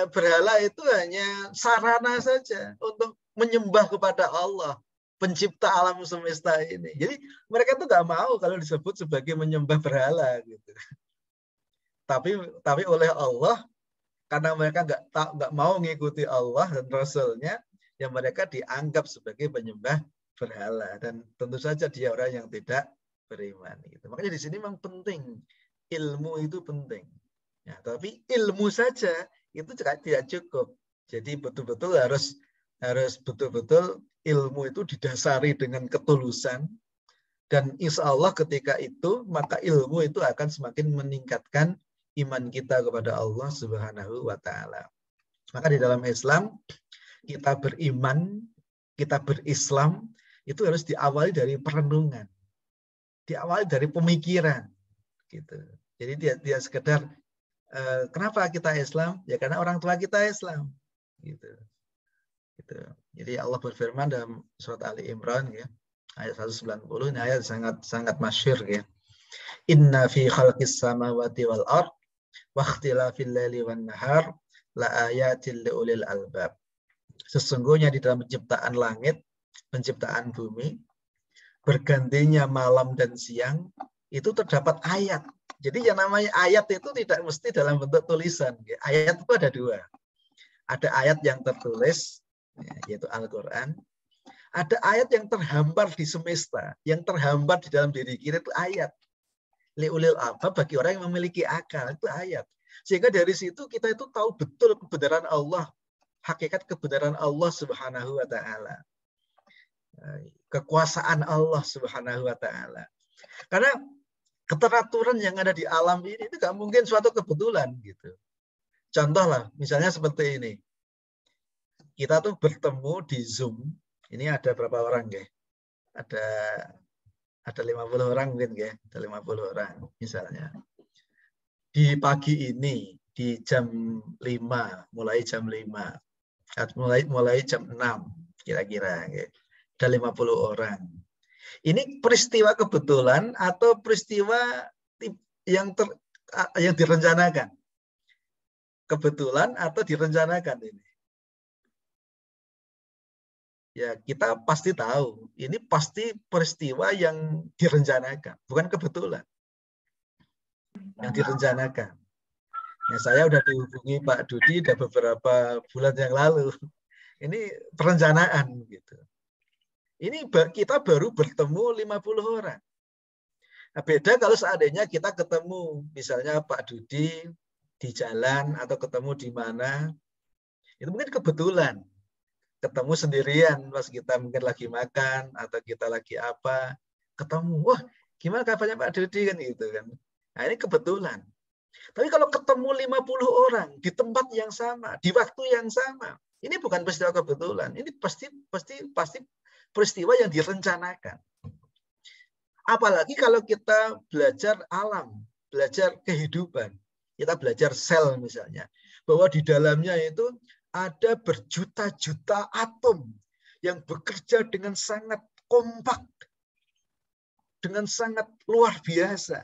Berhala itu hanya sarana saja untuk menyembah kepada Allah, pencipta alam semesta ini. Jadi mereka tuh nggak mau kalau disebut sebagai menyembah berhala gitu. Tapi oleh Allah, karena mereka nggak mau mengikuti Allah dan Rasulnya, ya mereka dianggap sebagai penyembah berhala. Dan tentu saja dia orang yang tidak beriman. Gitu. Makanya di sini memang penting, ilmu itu penting. Ya, tapi ilmu saja itu tidak cukup. Jadi betul-betul harus betul-betul ilmu itu didasari dengan ketulusan. Dan insya Allah ketika itu, maka ilmu itu akan semakin meningkatkan iman kita kepada Allah Subhanahu wa taala. Maka di dalam Islam kita beriman, kita berislam itu harus diawali dari perenungan. Diawali dari pemikiran gitu. Jadi dia sekedar kenapa kita Islam? Ya karena orang tua kita Islam gitu. Gitu. Jadi Allah berfirman dalam surat Ali Imran ya, ayat 190, ini ayat sangat masyhur ya. Inna fi khalqis samawati wal ard wa ikhtilafil laili wan nahar la ayatil liulil albab. Sesungguhnya di dalam penciptaan langit, penciptaan bumi, bergantinya malam dan siang, itu terdapat ayat. Jadi yang namanya ayat itu tidak mesti dalam bentuk tulisan. Ayat itu ada dua. Ada ayat yang tertulis, yaitu Al-Quran. Ada ayat yang terhampar di semesta. Yang terhampar di dalam diri kita itu ayat. Liulil albab, bagi orang yang memiliki akal, itu ayat. Sehingga dari situ kita itu tahu betul kebenaran Allah. Hakikat kebenaran Allah Subhanahu wa ta'ala. Kekuasaan Allah Subhanahu wa ta'ala. Karena keteraturan yang ada di alam ini itu gak mungkin suatu kebetulan gitu. Contoh lah, misalnya seperti ini. Kita tuh bertemu di Zoom. Ini ada berapa orang, ya? Ada 50 orang mungkin, ya. Ada 50 orang misalnya. Di pagi ini, di jam 5, mulai jam 5. Mulai jam 6 kira-kira, ya. Ada 50 orang. Ini peristiwa kebetulan atau peristiwa yang direncanakan? Kebetulan atau direncanakan ini? Ya, kita pasti tahu. Ini pasti peristiwa yang direncanakan, bukan kebetulan. Yang direncanakan. Ya, saya udah dihubungi Pak Dudi udah beberapa bulan yang lalu. Ini perencanaan gitu. Ini kita baru bertemu 50 orang. Nah, beda kalau seandainya kita ketemu, misalnya Pak Dudi di jalan atau ketemu di mana, itu mungkin kebetulan. Ketemu sendirian pas kita mungkin lagi makan atau kita lagi apa, ketemu, wah gimana kabarnya Pak Dudi kan gitu kan. Nah ini kebetulan. Tapi kalau ketemu 50 orang di tempat yang sama, di waktu yang sama, ini bukan peristiwa kebetulan. Ini pasti peristiwa yang direncanakan. Apalagi kalau kita belajar alam, belajar kehidupan, kita belajar sel misalnya, bahwa di dalamnya itu ada berjuta-juta atom yang bekerja dengan sangat kompak, dengan sangat luar biasa.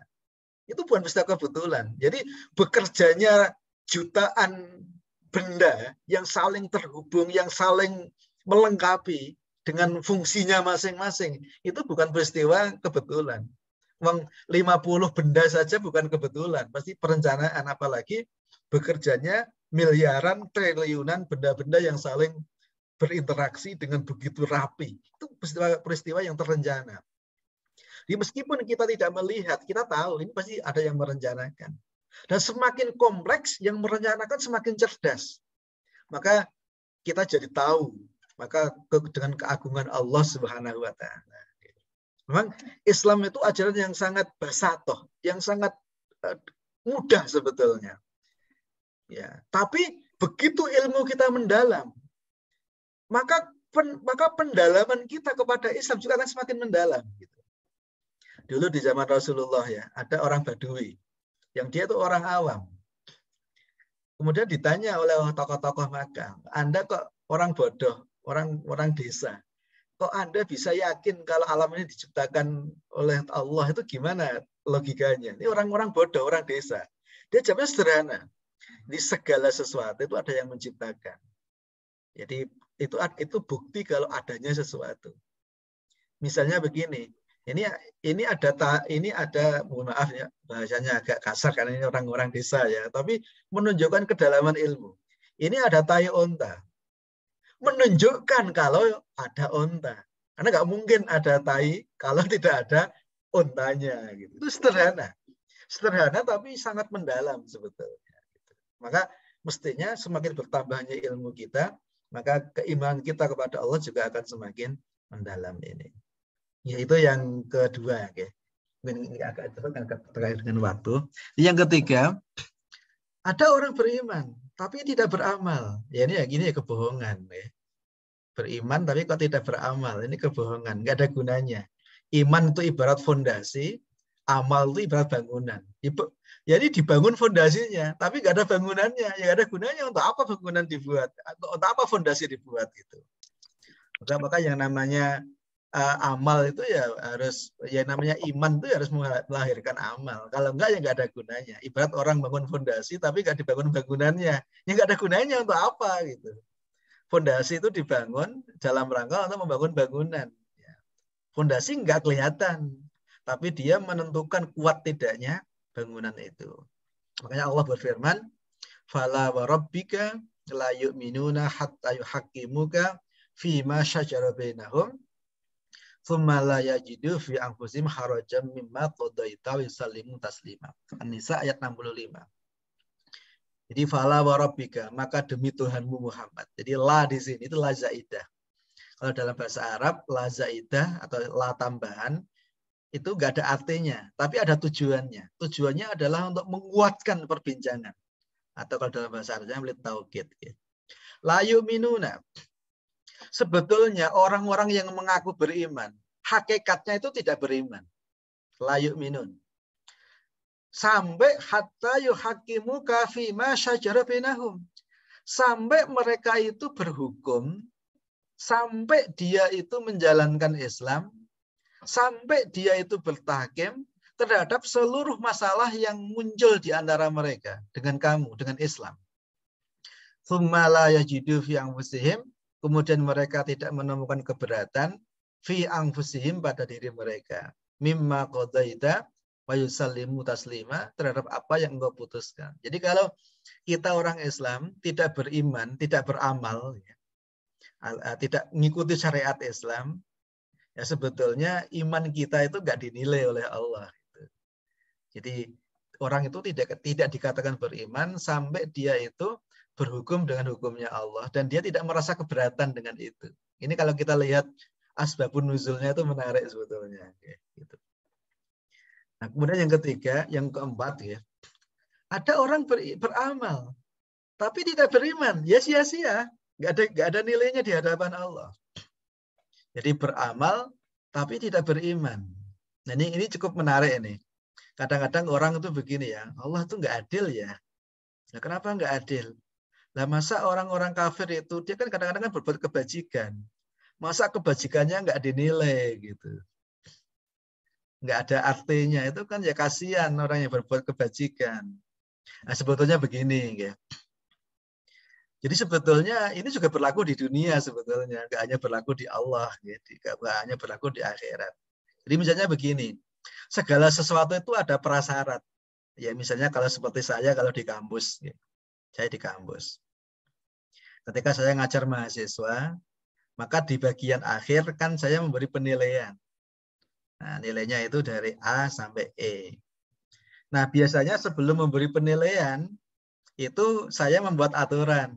Itu bukan peristiwa kebetulan. Jadi bekerjanya jutaan benda yang saling terhubung, yang saling melengkapi dengan fungsinya masing-masing, itu bukan peristiwa kebetulan. 50 benda saja bukan kebetulan, pasti perencanaan, apalagi bekerjanya miliaran, triliunan benda-benda yang saling berinteraksi dengan begitu rapi. Itu peristiwa yang terencana. Jadi meskipun kita tidak melihat, kita tahu ini pasti ada yang merencanakan. Dan semakin kompleks, yang merencanakan semakin cerdas. Maka kita jadi tahu, maka dengan keagungan Allah Subhanahu wa ta'ala. Memang Islam itu ajaran yang sangat basatoh, yang sangat mudah sebetulnya. Ya, tapi begitu ilmu kita mendalam, maka pendalaman kita kepada Islam juga akan semakin mendalam. Gitu. Dulu di zaman Rasulullah ya, ada orang Badui, yang dia itu orang awam. Kemudian ditanya oleh tokoh-tokoh Makkah, Anda kok orang bodoh, orang desa. Kok Anda bisa yakin kalau alam ini diciptakan oleh Allah, itu gimana logikanya? Ini orang-orang bodoh, orang desa. Dia jawabnya sederhana. Di segala sesuatu itu ada yang menciptakan. Jadi itu bukti kalau adanya sesuatu. Misalnya begini, ini ada mohon maaf ya bahasanya agak kasar karena ini orang-orang desa ya, tapi menunjukkan kedalaman ilmu. Ini ada tai onta, menunjukkan kalau ada onta. Karena nggak mungkin ada tai kalau tidak ada ontanya. Gitu. Itu sederhana tapi sangat mendalam sebetulnya. Maka mestinya semakin bertambahnya ilmu kita, maka keimanan kita kepada Allah juga akan semakin mendalam ini. Yaitu yang kedua, okay. Ini agak terkait dengan waktu. Yang ketiga, ada orang beriman tapi tidak beramal. Ya ini ya kebohongan. Ya. Beriman tapi kok tidak beramal, ini kebohongan, nggak ada gunanya. Iman itu ibarat fondasi, amal itu ibarat bangunan. Jadi dibangun fondasinya, tapi nggak ada bangunannya. Ya nggak ada gunanya. Untuk apa bangunan dibuat? Untuk apa fondasi dibuat gitu? Maka yang namanya amal itu ya harus, ya namanya iman itu harus melahirkan amal. Kalau enggak ya nggak ada gunanya. Ibarat orang bangun fondasi tapi nggak dibangun bangunannya, ya nggak ada gunanya untuk apa gitu. Fondasi itu dibangun dalam rangka untuk membangun bangunan. Fondasi nggak kelihatan, tapi dia menentukan kuat tidaknya bangunan itu. Makanya Allah berfirman, "Fala wa rabbika la yu'minuna hatta yuhaqqimuka fima syajara bainahum." Tsumma la yajidu fi anfusihim harajan mimma qadaita wa yusallimu taslima. An-Nisa ayat 65. Jadi fala wa rabbika, maka demi Tuhanmu Muhammad. Jadi la di sini itu la zaidah. Kalau dalam bahasa Arab la zaidah atau la tambahan itu enggak ada artinya, tapi ada tujuannya. Tujuannya adalah untuk menguatkan perbincangan. Atau kalau dalam bahasa Arabnya melihat taukid. La yu'minuna. Sebetulnya orang-orang yang mengaku beriman, hakikatnya itu tidak beriman. La yu'minun. Sampai hatta yuhakimu kafima syajara bainahum. Sampai mereka itu berhukum, sampai dia itu menjalankan Islam, sampai dia itu bertahkim terhadap seluruh masalah yang muncul di antara mereka dengan kamu, dengan Islam. Tsumma la yajidu fi anfusihim. Kemudian mereka tidak menemukan keberatan fi anfusihim pada diri mereka. Mimma qadaita wa yusallimu taslima, terhadap apa yang engkau putuskan. Jadi kalau kita orang Islam tidak beriman, tidak beramal, tidak mengikuti syariat Islam, ya sebetulnya iman kita itu nggak dinilai oleh Allah. Jadi orang itu tidak dikatakan beriman sampai dia itu berhukum dengan hukumnya Allah dan dia tidak merasa keberatan dengan itu. Ini kalau kita lihat asbabun nuzulnya itu menarik sebetulnya. Gitu. Nah, kemudian yang ketiga, yang keempat ya, ada orang beramal tapi tidak beriman, ya sia-sia, nggak ada nilainya di hadapan Allah. Jadi beramal tapi tidak beriman. Nah, ini cukup menarik ini. Kadang-kadang orang itu begini ya, Allah tuh nggak adil ya. Nah, kenapa nggak adil? Nah, masa orang-orang kafir itu dia kan kadang-kadang kan berbuat kebajikan. Masa kebajikannya nggak dinilai gitu. Nggak ada artinya, itu kan ya kasihan orang yang berbuat kebajikan. Nah, sebetulnya begini ya. Jadi sebetulnya ini juga berlaku di dunia sebetulnya, nggak hanya berlaku di Allah, nggak hanya berlaku di akhirat. Jadi misalnya begini, segala sesuatu itu ada prasyarat. Ya misalnya kalau seperti saya kalau di kampus, saya di kampus. Ketika saya ngajar mahasiswa, maka di bagian akhir kan saya memberi penilaian. Nah, nilainya itu dari A sampai E. Nah, biasanya sebelum memberi penilaian, itu saya membuat aturan.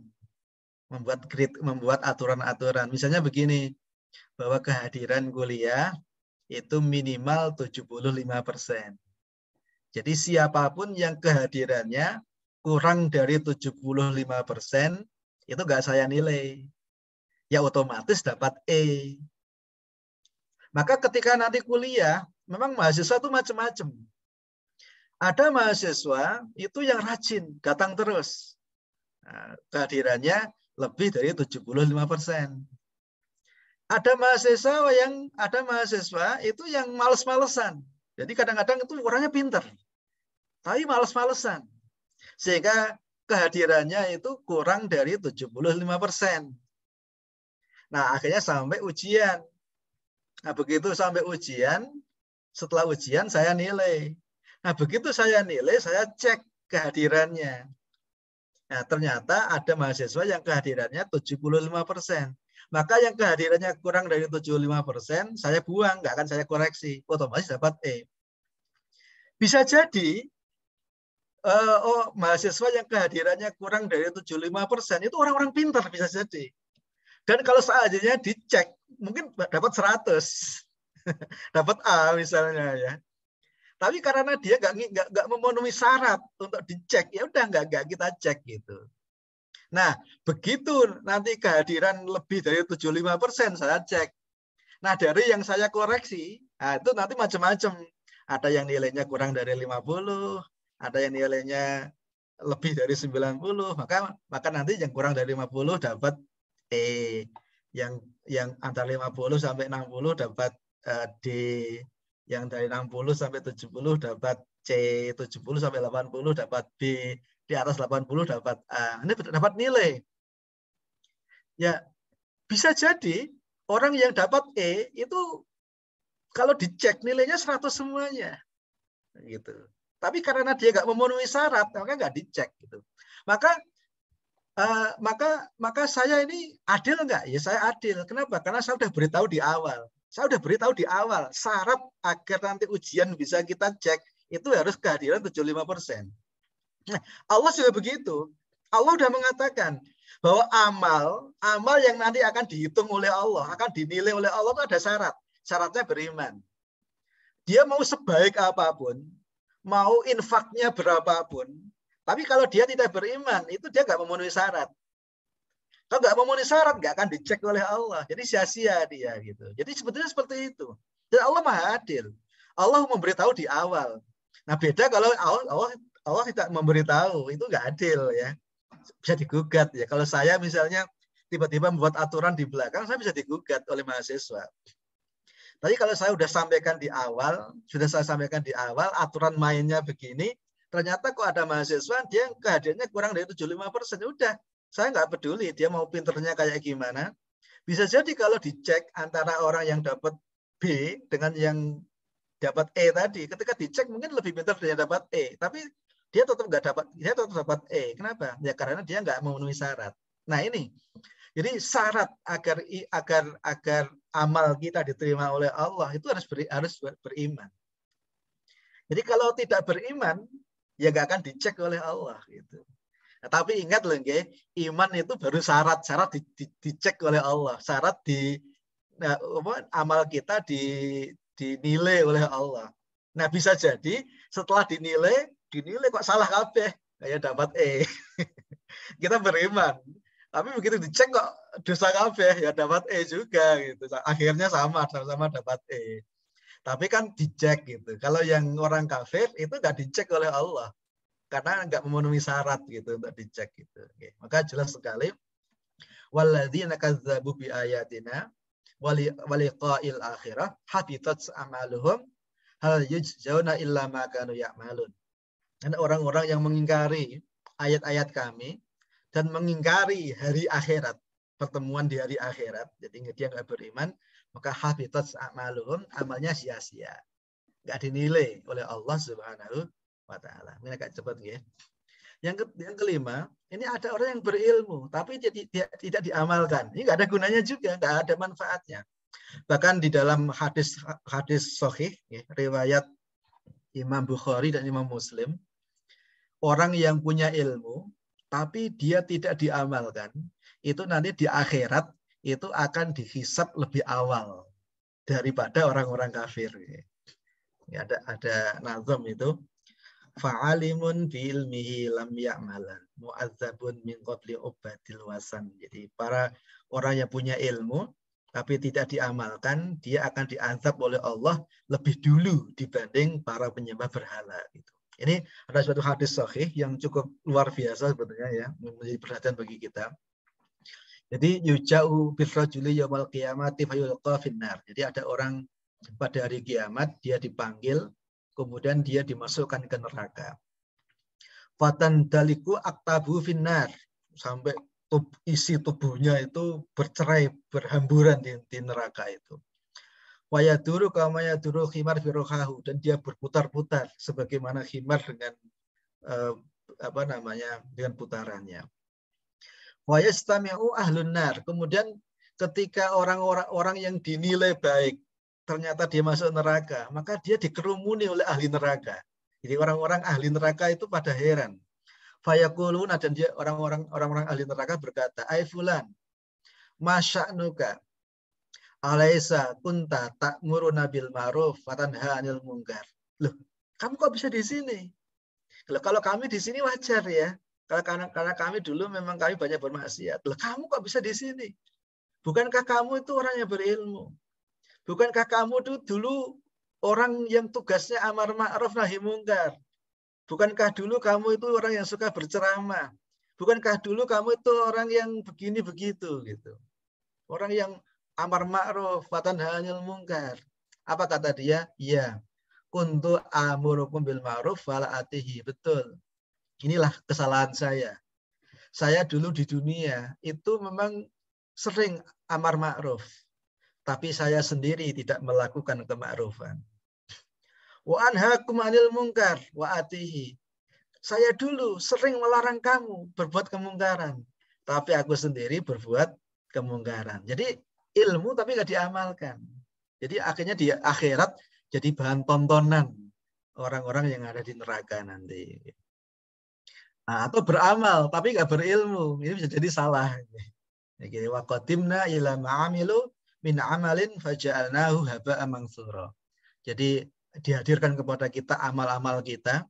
Membuat aturan-aturan. Misalnya begini, bahwa kehadiran kuliah itu minimal 75%. Jadi siapapun yang kehadirannya kurang dari 75%, itu nggak saya nilai. Ya otomatis dapat E. Maka ketika nanti kuliah, memang mahasiswa itu macam-macam. Ada mahasiswa itu yang rajin, datang terus. Nah, kehadirannya lebih dari 75%. Ada mahasiswa itu yang males-malesan. Jadi kadang-kadang itu orangnya pinter, tapi males-malesan. Sehingga kehadirannya itu kurang dari 75%. Nah, akhirnya sampai ujian. Nah, begitu sampai ujian, setelah ujian saya nilai. Nah, begitu saya nilai, saya cek kehadirannya. Nah, ternyata ada mahasiswa yang kehadirannya 75%. Maka yang kehadirannya kurang dari 75%, saya buang, nggak akan saya koreksi. Otomatis dapat E. Bisa jadi, mahasiswa yang kehadirannya kurang dari 75% itu orang-orang pintar, bisa jadi. Dan kalau seandainya dicek, mungkin dapat 100. Dapat A misalnya ya. Tapi karena dia nggak memenuhi syarat untuk dicek, ya udah nggak kita cek gitu. Nah, begitu nanti kehadiran lebih dari 75% saya cek. Nah, dari yang saya koreksi, nah itu nanti macam-macam. Ada yang nilainya kurang dari 50, ada yang nilainya lebih dari 90, maka nanti yang kurang dari 50 dapat E. Yang antara 50 sampai 60 dapat D. Yang dari 60 sampai 70 dapat C, 70 sampai 80 dapat B, di atas 80 dapat A. Ini dapat nilai. Ya, bisa jadi orang yang dapat E itu kalau dicek nilainya 100 semuanya. Gitu. Tapi karena dia nggak memenuhi syarat, maka nggak dicek gitu. Maka saya ini adil nggak? Ya saya adil. Kenapa? Karena saya sudah beritahu di awal. Saya sudah beritahu di awal, syarat agar nanti ujian bisa kita cek, itu harus kehadiran 75%. Nah, Allah juga begitu. Allah sudah mengatakan bahwa amal yang nanti akan dihitung oleh Allah, akan dinilai oleh Allah itu ada syarat. Syaratnya beriman. Dia mau sebaik apapun, mau infaknya berapapun, tapi kalau dia tidak beriman, itu dia nggak memenuhi syarat. Kalau nggak memenuhi syarat, nggak akan dicek oleh Allah. Jadi sia-sia dia gitu. Jadi sebetulnya seperti itu. Dan Allah Maha Adil. Allah memberitahu di awal. Nah, beda kalau Allah tidak memberitahu, itu nggak adil ya. Bisa digugat ya. Kalau saya misalnya tiba-tiba membuat aturan di belakang, saya bisa digugat oleh mahasiswa. Tapi kalau saya sudah sampaikan di awal, aturan mainnya begini, ternyata kok ada mahasiswa dia kehadirannya kurang dari 75%, udah. Saya nggak peduli dia mau pinternya kayak gimana. Bisa jadi kalau dicek antara orang yang dapat B dengan yang dapat E tadi, ketika dicek mungkin lebih pintar dari yang dapat E, tapi dia tetap dapat E. Kenapa? Ya karena dia nggak memenuhi syarat. Nah ini, jadi syarat agar amal kita diterima oleh Allah itu harus beriman. Jadi kalau tidak beriman, ya nggak akan dicek oleh Allah gitu. Nah, tapi ingat loh, iman itu baru syarat dicek oleh Allah, syarat amal kita dinilai oleh Allah. Nah bisa jadi setelah dinilai kok salah kabeh, kayak dapat E. Kita beriman, tapi begitu dicek kok dosa kabeh, ya dapat E juga gitu. Akhirnya sama-sama dapat E. Tapi kan dicek gitu. Kalau yang orang kafir itu nggak dicek oleh Allah. Karena nggak memenuhi syarat gitu untuk dicek gitu. Oke. Maka jelas sekali walladzina kazzabu bi ayatina waliqa'il akhirah habitat a'maluhum hal yujzauna illa ma kanu ya'malun. Dan orang-orang yang mengingkari ayat-ayat kami dan mengingkari hari akhirat, pertemuan di hari akhirat, jadi dia nggak beriman, maka habitat a'maluhum, amalnya sia-sia. Nggak dinilai oleh Allah Subhanahu wa ta'ala. Ini agak cepat ya. Yang kelima, ini ada orang yang berilmu tapi tidak diamalkan. Ini nggak ada gunanya juga, nggak ada manfaatnya. Bahkan di dalam hadis sahih, ya, riwayat Imam Bukhari dan Imam Muslim, orang yang punya ilmu tapi dia tidak diamalkan, itu nanti di akhirat itu akan dihisab lebih awal daripada orang-orang kafir. Ya, ada nazam itu. Fa'alimun bi ilmihi lam ya'malan mu'adzabun min qabli ubadil wasan. Jadi para orang yang punya ilmu tapi tidak diamalkan, dia akan diazab oleh Allah lebih dulu dibanding para penyembah berhala gitu. Ini ada suatu hadis sahih yang cukup luar biasa sebetulnya ya, menjadi perhatian bagi kita. Jadi yuja'u birrajuli yaumal qiyamati fayulqa finnar. Jadi ada orang pada hari kiamat dia dipanggil, kemudian dia dimasukkan ke neraka. Fatan daliku aktabu finnar, sampai isi tubuhnya itu bercerai, berhamburan di neraka itu. Wayaduru kama yaduru khimar firohahu, dan dia berputar-putar sebagaimana khimar dengan dengan putarannya. Wa yastami'u ahlun nar. Kemudian ketika orang-orang yang dinilai baik ternyata dia masuk neraka, maka dia dikerumuni oleh ahli neraka. Jadi orang-orang ahli neraka itu pada heran. Fayaquluna, dan dia orang-orang ahli neraka berkata, "Ai fulan, masya'nuka alaisa kunta ta'muruna bil ma'ruf wa tanha 'anil munkar." Loh, kamu kok bisa di sini? Loh, kalau kami di sini wajar ya. Karena kami dulu memang kami banyak bermaksiat. Loh, kamu kok bisa di sini? Bukankah kamu itu orang yang berilmu? Bukankah kamu itu dulu orang yang tugasnya amar ma'ruf nahi mungkar? Bukankah dulu kamu itu orang yang suka berceramah? Bukankah dulu kamu itu orang yang begini begitu gitu? Orang yang amar ma'ruf wa tanha 'anil munkar. Apa kata dia? Iya. Kuntu amurukum bil ma'ruf wala atihi. Betul. Inilah kesalahan saya. Saya dulu di dunia itu memang sering amar ma'ruf, tapi saya sendiri tidak melakukan kema'rufan. Wa anhaakum 'anil munkar wa atihi. Saya dulu sering melarang kamu berbuat kemungkaran, tapi aku sendiri berbuat kemungkaran. Jadi ilmu tapi nggak diamalkan. Jadi akhirnya di akhirat jadi bahan tontonan orang-orang yang ada di neraka nanti. Nah, atau beramal tapi nggak berilmu, ini bisa jadi salah. Wa qadimna ila ma'amilu min amalin faja'alnahu haba'an mansura. Jadi dihadirkan kepada kita amal-amal kita,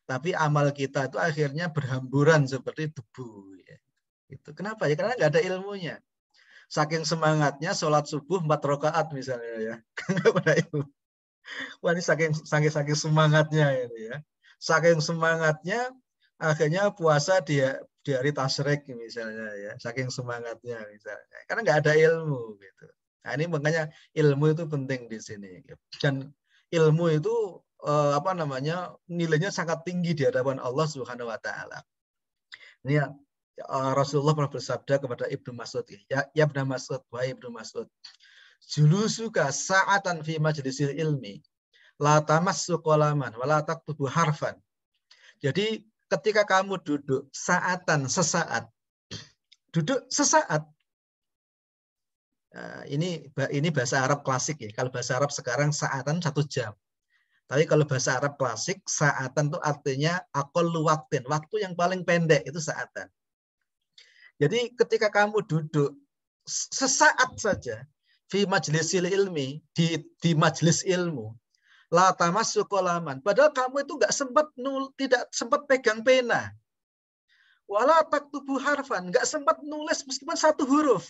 tapi amal kita itu akhirnya berhamburan seperti debu. Itu kenapa ya? Karena nggak ada ilmunya. Saking semangatnya sholat subuh 4 rakaat misalnya ya, nggak ada ilmu. Wah, ini saking semangatnya ini ya. Saking semangatnya akhirnya puasa di hari tasyrik misalnya ya, saking semangatnya misalnya, karena nggak ada ilmu gitu. Nah, ini makanya ilmu itu penting di sini. Dan ilmu itu nilainya sangat tinggi di hadapan Allah Subhanahu Wa Taala. Ini Rasulullah pernah bersabda kepada Ibnu Mas'ud, ya Ibnu Mas'ud, wahai Ibnu Mas'ud, julusuka sa'atan fi majlisil ilmi, la tamassu qalaman wa la taktubu harfan. Jadi ketika kamu duduk sesaat, duduk sesaat. Ini bahasa Arab klasik ya. Kalau bahasa Arab sekarang saatan 1 jam. Tapi kalau bahasa Arab klasik, saatan itu artinya aqallu waqtin, waktu yang paling pendek itu saatan. Jadi ketika kamu duduk sesaat saja fi majlisil ilmi, di majelis ilmu, la tamassu qalaman, padahal kamu itu tidak sempat pegang pena. Wala taktubu harfan, nggak sempat nulis meskipun 1 huruf.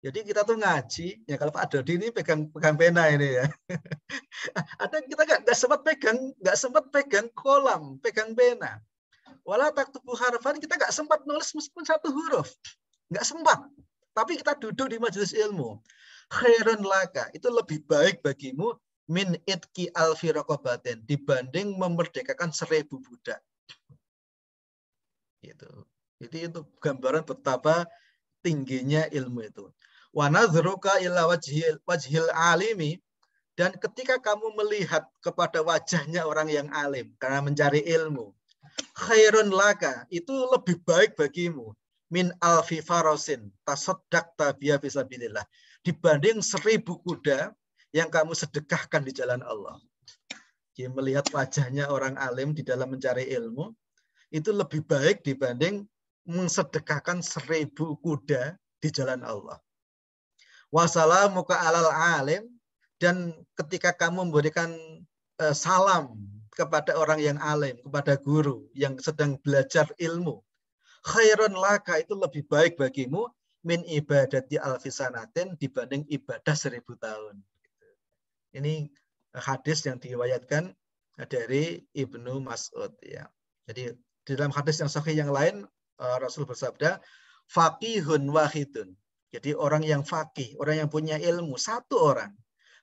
Jadi kita tuh ngaji, ya kalau Pak Dodi ini pegang pena ini ya. Ada kita nggak sempat pegang kolam, pegang pena. Wala taktubu harfan, kita nggak sempat nulis meskipun 1 huruf, nggak sempat. Tapi kita duduk di majelis ilmu. Khairun laka, itu lebih baik bagimu min itki alfi raqabatin, dibanding memerdekakan 1000 budak. Gitu. Jadi itu gambaran betapa tingginya ilmu itu. Wa nadhruka ila wajhil alimi, dan ketika kamu melihat kepada wajahnya orang yang alim karena mencari ilmu, khairun laka, itu lebih baik bagimu min alfi farasin tasaddaqta biha fisabilillah, dibanding 1000 kuda yang kamu sedekahkan di jalan Allah. Jadi melihat wajahnya orang alim di dalam mencari ilmu itu lebih baik dibanding mensedekahkan 1000 kuda di jalan Allah. Wassalamuka alal alim, dan ketika kamu memberikan salam kepada orang yang alim, kepada guru yang sedang belajar ilmu, khairun laka, itu lebih baik bagimu min ibadati alfisanatin, dibanding ibadah 1000 tahun. Ini hadis yang diriwayatkan dari Ibnu Mas'ud ya. Jadi di dalam hadis yang sahih yang lain Rasul bersabda, faqihun wahidun. Jadi orang yang faqih, orang yang punya ilmu, satu orang.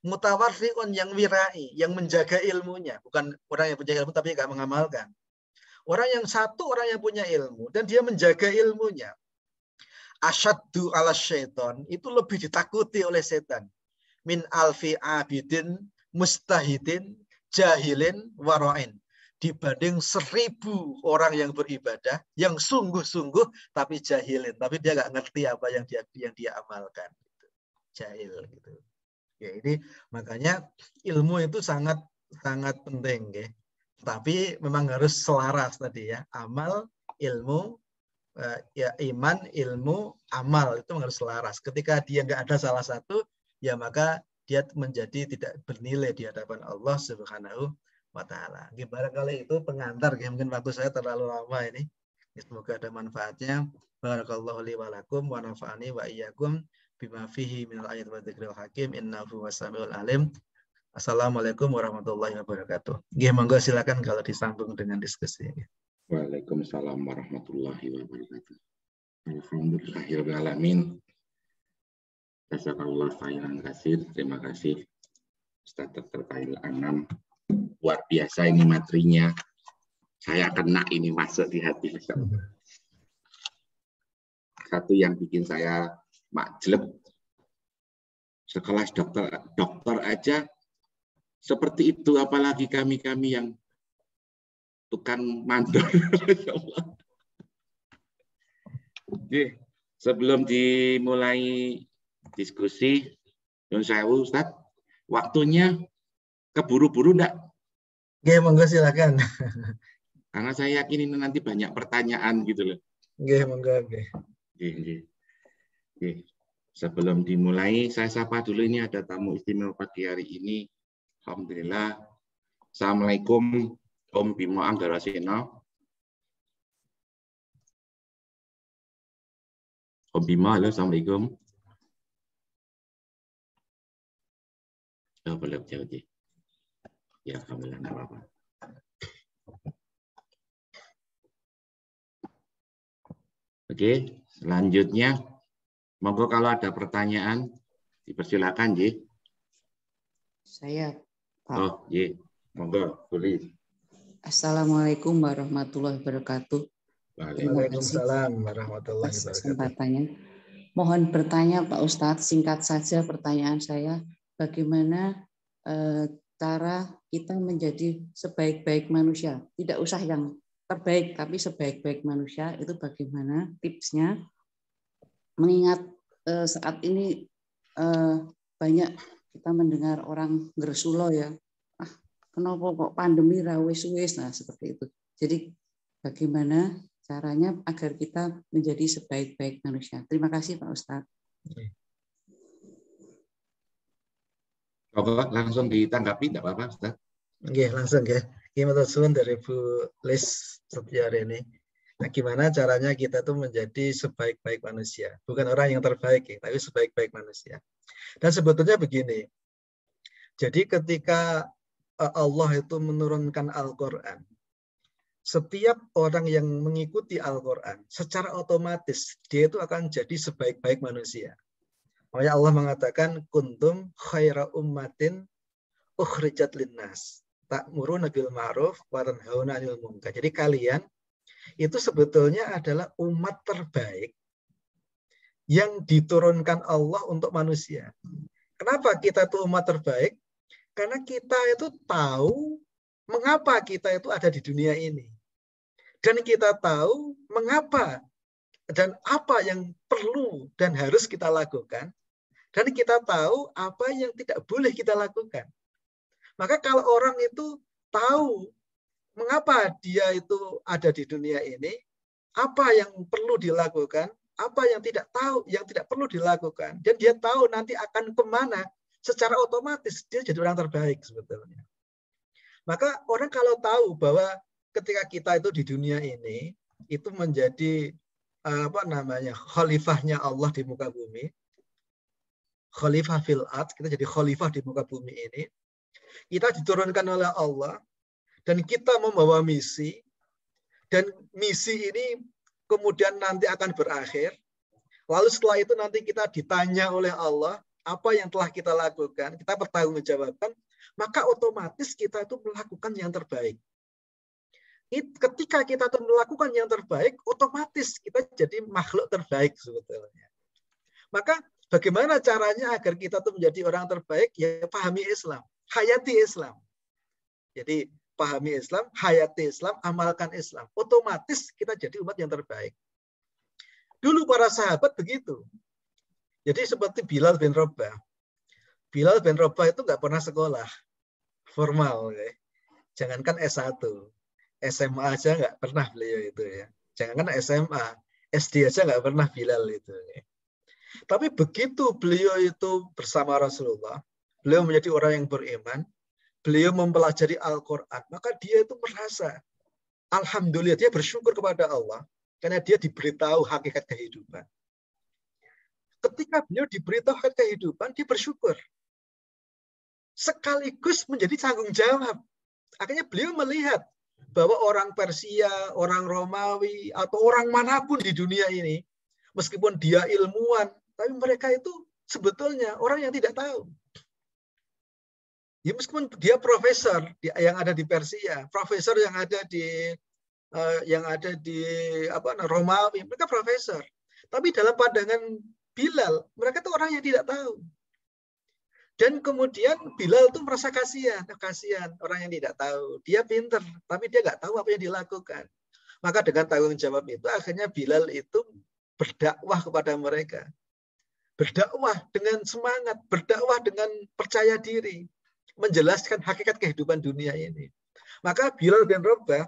Mutawarri'un yang wirai, yang menjaga ilmunya. Bukan orang yang punya ilmu tapi nggak mengamalkan. Orang yang satu, orang yang punya ilmu. Dan dia menjaga ilmunya. Asyaddu ala syaitan. Itu lebih ditakuti oleh setan. Min alfi abidin, mustahidin, jahilin, wara'in. Dibanding 1000 orang yang beribadah, yang sungguh-sungguh tapi jahilin, tapi dia nggak ngerti apa yang dia amalkan, jahil gitu. Ya, ini makanya ilmu itu sangat penting, ya. Tapi memang harus selaras tadi ya, amal, ilmu, ya iman, ilmu, amal itu harus selaras. Ketika dia nggak ada salah satu, ya maka dia menjadi tidak bernilai di hadapan Allah Subhanahu wa ta'ala. Barangkali itu pengantar, ya. Mungkin waktu saya terlalu lama ini. Semoga ada manfaatnya. Barakallahu li wa lakum wa nafa'ani wa iyyakum bima fihi minal ayat wa dzikril hakim innahu wasamiul alim. Assalamualaikum warahmatullahi wabarakatuh. Nggih, monggo silakan kalau disambung dengan diskusi ini. Waalaikumsalam warahmatullahi wabarakatuh. Alhamdulillahirabbil alamin. Jazakallahu khairan katsir. Terima kasih Ustaz Dr. Khairul Anam. Luar biasa ini materinya. Saya kena ini masuk di hati. Satu yang bikin saya makjleb. Sekelas dokter aja seperti itu, apalagi kami yang tukang mandor. Oke, sebelum dimulai diskusi, Yun Sewu Ustaz, waktunya keburu-buru enggak? Oke, monggo silakan. Karena saya yakin ini nanti banyak pertanyaan gitu loh. Oke, monggo. Oke. Sebelum dimulai, saya sapa dulu, ini ada tamu istimewa pagi hari ini. Alhamdulillah. Assalamualaikum Om Bimo Anggarasena. Om Bimo, halo, Assalamualaikum. Oh, boleh jauh. Ya, alhamdulillah, enggak apa-apa. Oke, selanjutnya, monggo kalau ada pertanyaan, dipersilakan, Ji. Saya, Pak. Oh, Ji, monggo, boleh. Assalamualaikum warahmatullahi wabarakatuh. Waalaikumsalam warahmatullahi wabarakatuh. Kesempatannya. Mohon bertanya, Pak Ustadz, singkat saja pertanyaan saya. Bagaimana cara kita menjadi sebaik-baik manusia? Tidak usah yang terbaik, tapi sebaik-baik manusia itu bagaimana tipsnya? Mengingat saat ini banyak kita mendengar orang gersulo ya, kenapa kok pandemi rawes-wes, nah seperti itu. Jadi bagaimana caranya agar kita menjadi sebaik-baik manusia? Terima kasih Pak Ustadz. Langsung ditanggapi, tidak apa-apa Ustaz? Oke, langsung ya. Gimana suun dari Bu Lis Setiarini. Nah, gimana caranya kita tuh menjadi sebaik-baik manusia? Bukan orang yang terbaik, ya, tapi sebaik-baik manusia. Dan sebetulnya begini. Jadi ketika Allah itu menurunkan Al-Quran, setiap orang yang mengikuti Al-Quran, secara otomatis dia itu akan jadi sebaik-baik manusia. Makanya Allah mengatakan, kuntum khaira ummatin ukhrijat linnas ta'muruna bil ma'ruf wa tanhauna 'anil munkar. Jadi kalian itu sebetulnya adalah umat terbaik yang diturunkan Allah untuk manusia. Kenapa kita itu umat terbaik? Karena kita itu tahu mengapa kita itu ada di dunia ini. Dan kita tahu mengapa dan apa yang perlu dan harus kita lakukan. Dan kita tahu apa yang tidak boleh kita lakukan. Maka kalau orang itu tahu mengapa dia itu ada di dunia ini, apa yang perlu dilakukan, apa yang tidak tahu, yang tidak perlu dilakukan, dan dia tahu nanti akan kemana, secara otomatis dia jadi orang terbaik sebetulnya. Maka orang kalau tahu bahwa ketika kita itu di dunia ini, itu menjadi khalifahnya Allah di muka bumi, khalifah fil ard, kita jadi khalifah di muka bumi ini. Kita diturunkan oleh Allah dan kita membawa misi, dan misi ini kemudian nanti akan berakhir Lalu setelah itu nanti kita ditanya oleh Allah apa yang telah kita lakukan, kita bertanggungjawabkan, maka otomatis kita itu melakukan yang terbaik. Ketika kita itu melakukan yang terbaik, otomatis kita jadi makhluk terbaik sebetulnya. Maka bagaimana caranya agar kita itu menjadi orang terbaik? Ya pahami Islam, hayati Islam. Jadi pahami Islam, hayati Islam, amalkan Islam. Otomatis kita jadi umat yang terbaik. Dulu para sahabat begitu. Jadi seperti Bilal bin Rabah. Bilal bin Rabah itu nggak pernah sekolah formal. Ya. Jangankan S1. SMA aja nggak pernah beliau itu. Ya. Jangankan SMA. SD aja nggak pernah Bilal itu. Ya. Tapi begitu beliau itu bersama Rasulullah, beliau menjadi orang yang beriman, beliau mempelajari Al-Quran, maka dia itu merasa, alhamdulillah, dia bersyukur kepada Allah, karena dia diberitahu hakikat kehidupan. Ketika beliau diberitahu hakikat kehidupan, dia bersyukur. Sekaligus menjadi tanggung jawab. Akhirnya beliau melihat bahwa orang Persia, orang Romawi, atau orang manapun di dunia ini, meskipun dia ilmuwan, tapi mereka itu sebetulnya orang yang tidak tahu. Ya, meskipun dia profesor yang ada di Persia, profesor yang ada di Romawi, mereka profesor. Tapi dalam pandangan Bilal, mereka itu orang yang tidak tahu. Dan kemudian Bilal itu merasa kasihan orang yang tidak tahu. Dia pinter, tapi dia nggak tahu apa yang dilakukan. Maka dengan tanggung jawab itu, akhirnya Bilal itu berdakwah kepada mereka. Berdakwah dengan semangat, berdakwah dengan percaya diri. Menjelaskan hakikat kehidupan dunia ini. Maka Bilal bin Rabah,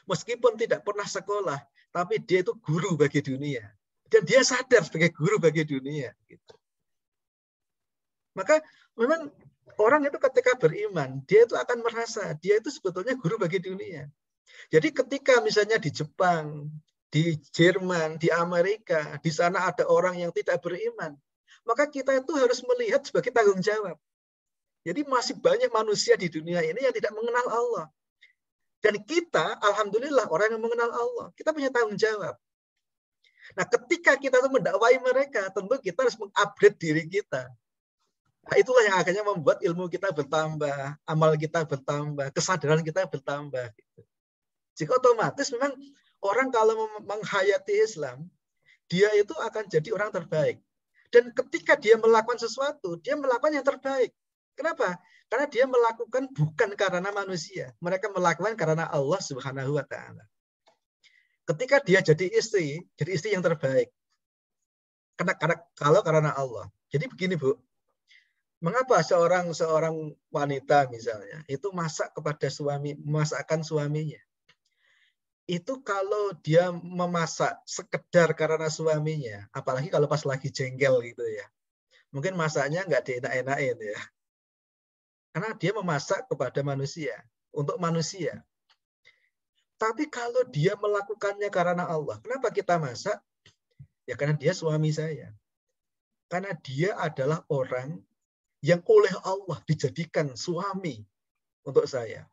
meskipun tidak pernah sekolah, tapi dia itu guru bagi dunia. Dan dia sadar sebagai guru bagi dunia. Gitu. Maka memang orang itu ketika beriman, dia itu akan merasa, dia itu sebetulnya guru bagi dunia. Jadi ketika misalnya di Jepang, di Jerman, di Amerika, di sana ada orang yang tidak beriman, maka kita itu harus melihat sebagai tanggung jawab. Jadi masih banyak manusia di dunia ini yang tidak mengenal Allah. Dan kita, alhamdulillah, orang yang mengenal Allah. Kita punya tanggung jawab. Nah, ketika kita mendakwai mereka, tentu kita harus mengupgrade diri kita. Nah, itulah yang akhirnya membuat ilmu kita bertambah, amal kita bertambah, kesadaran kita bertambah. Jika otomatis memang orang kalau menghayati Islam, dia itu akan jadi orang terbaik. Dan ketika dia melakukan sesuatu, dia melakukan yang terbaik. Kenapa? Karena dia melakukan bukan karena manusia. Mereka melakukan karena Allah Subhanahu wa Ta'ala. Ketika dia jadi istri yang terbaik. Karena Allah. Jadi begini, Bu. Mengapa seorang wanita misalnya itu memasakkan suaminya? Itu kalau dia memasak sekedar karena suaminya, apalagi kalau pas lagi jengkel gitu ya. Mungkin masaknya nggak dienak-enakin ya. Karena dia memasak kepada manusia, untuk manusia. Tapi kalau dia melakukannya karena Allah, kenapa kita masak? Ya karena dia suami saya. Karena dia adalah orang yang oleh Allah dijadikan suami untuk saya.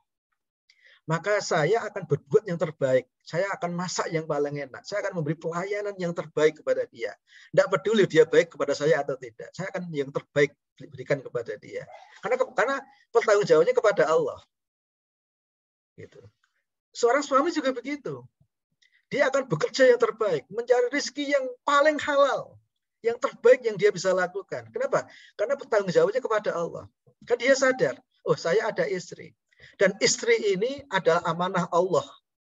Maka saya akan berbuat yang terbaik. Saya akan masak yang paling enak. Saya akan memberi pelayanan yang terbaik kepada dia. Tidak peduli dia baik kepada saya atau tidak. Saya akan yang terbaik berikan kepada dia. Karena pertanggung jawabnya kepada Allah. Gitu. Seorang suami juga begitu. Dia akan bekerja yang terbaik. Mencari rezeki yang paling halal. Yang terbaik yang dia bisa lakukan. Kenapa? Karena pertanggung jawabnya kepada Allah. Kan dia sadar, oh saya ada istri. Dan istri ini adalah amanah Allah.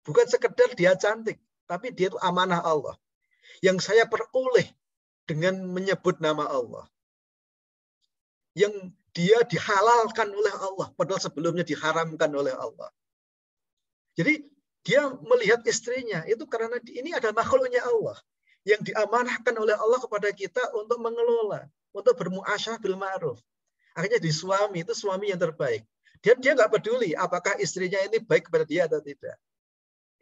Bukan sekedar dia cantik, tapi dia itu amanah Allah. Yang saya peroleh dengan menyebut nama Allah. Yang dia dihalalkan oleh Allah, padahal sebelumnya diharamkan oleh Allah. Jadi dia melihat istrinya, itu karena ini adalah makhluknya Allah. Yang diamanahkan oleh Allah kepada kita untuk mengelola, untuk bermuasyarah bil ma'ruf. Akhirnya di suami, itu suami yang terbaik. Dia nggak peduli apakah istrinya ini baik kepada dia atau tidak.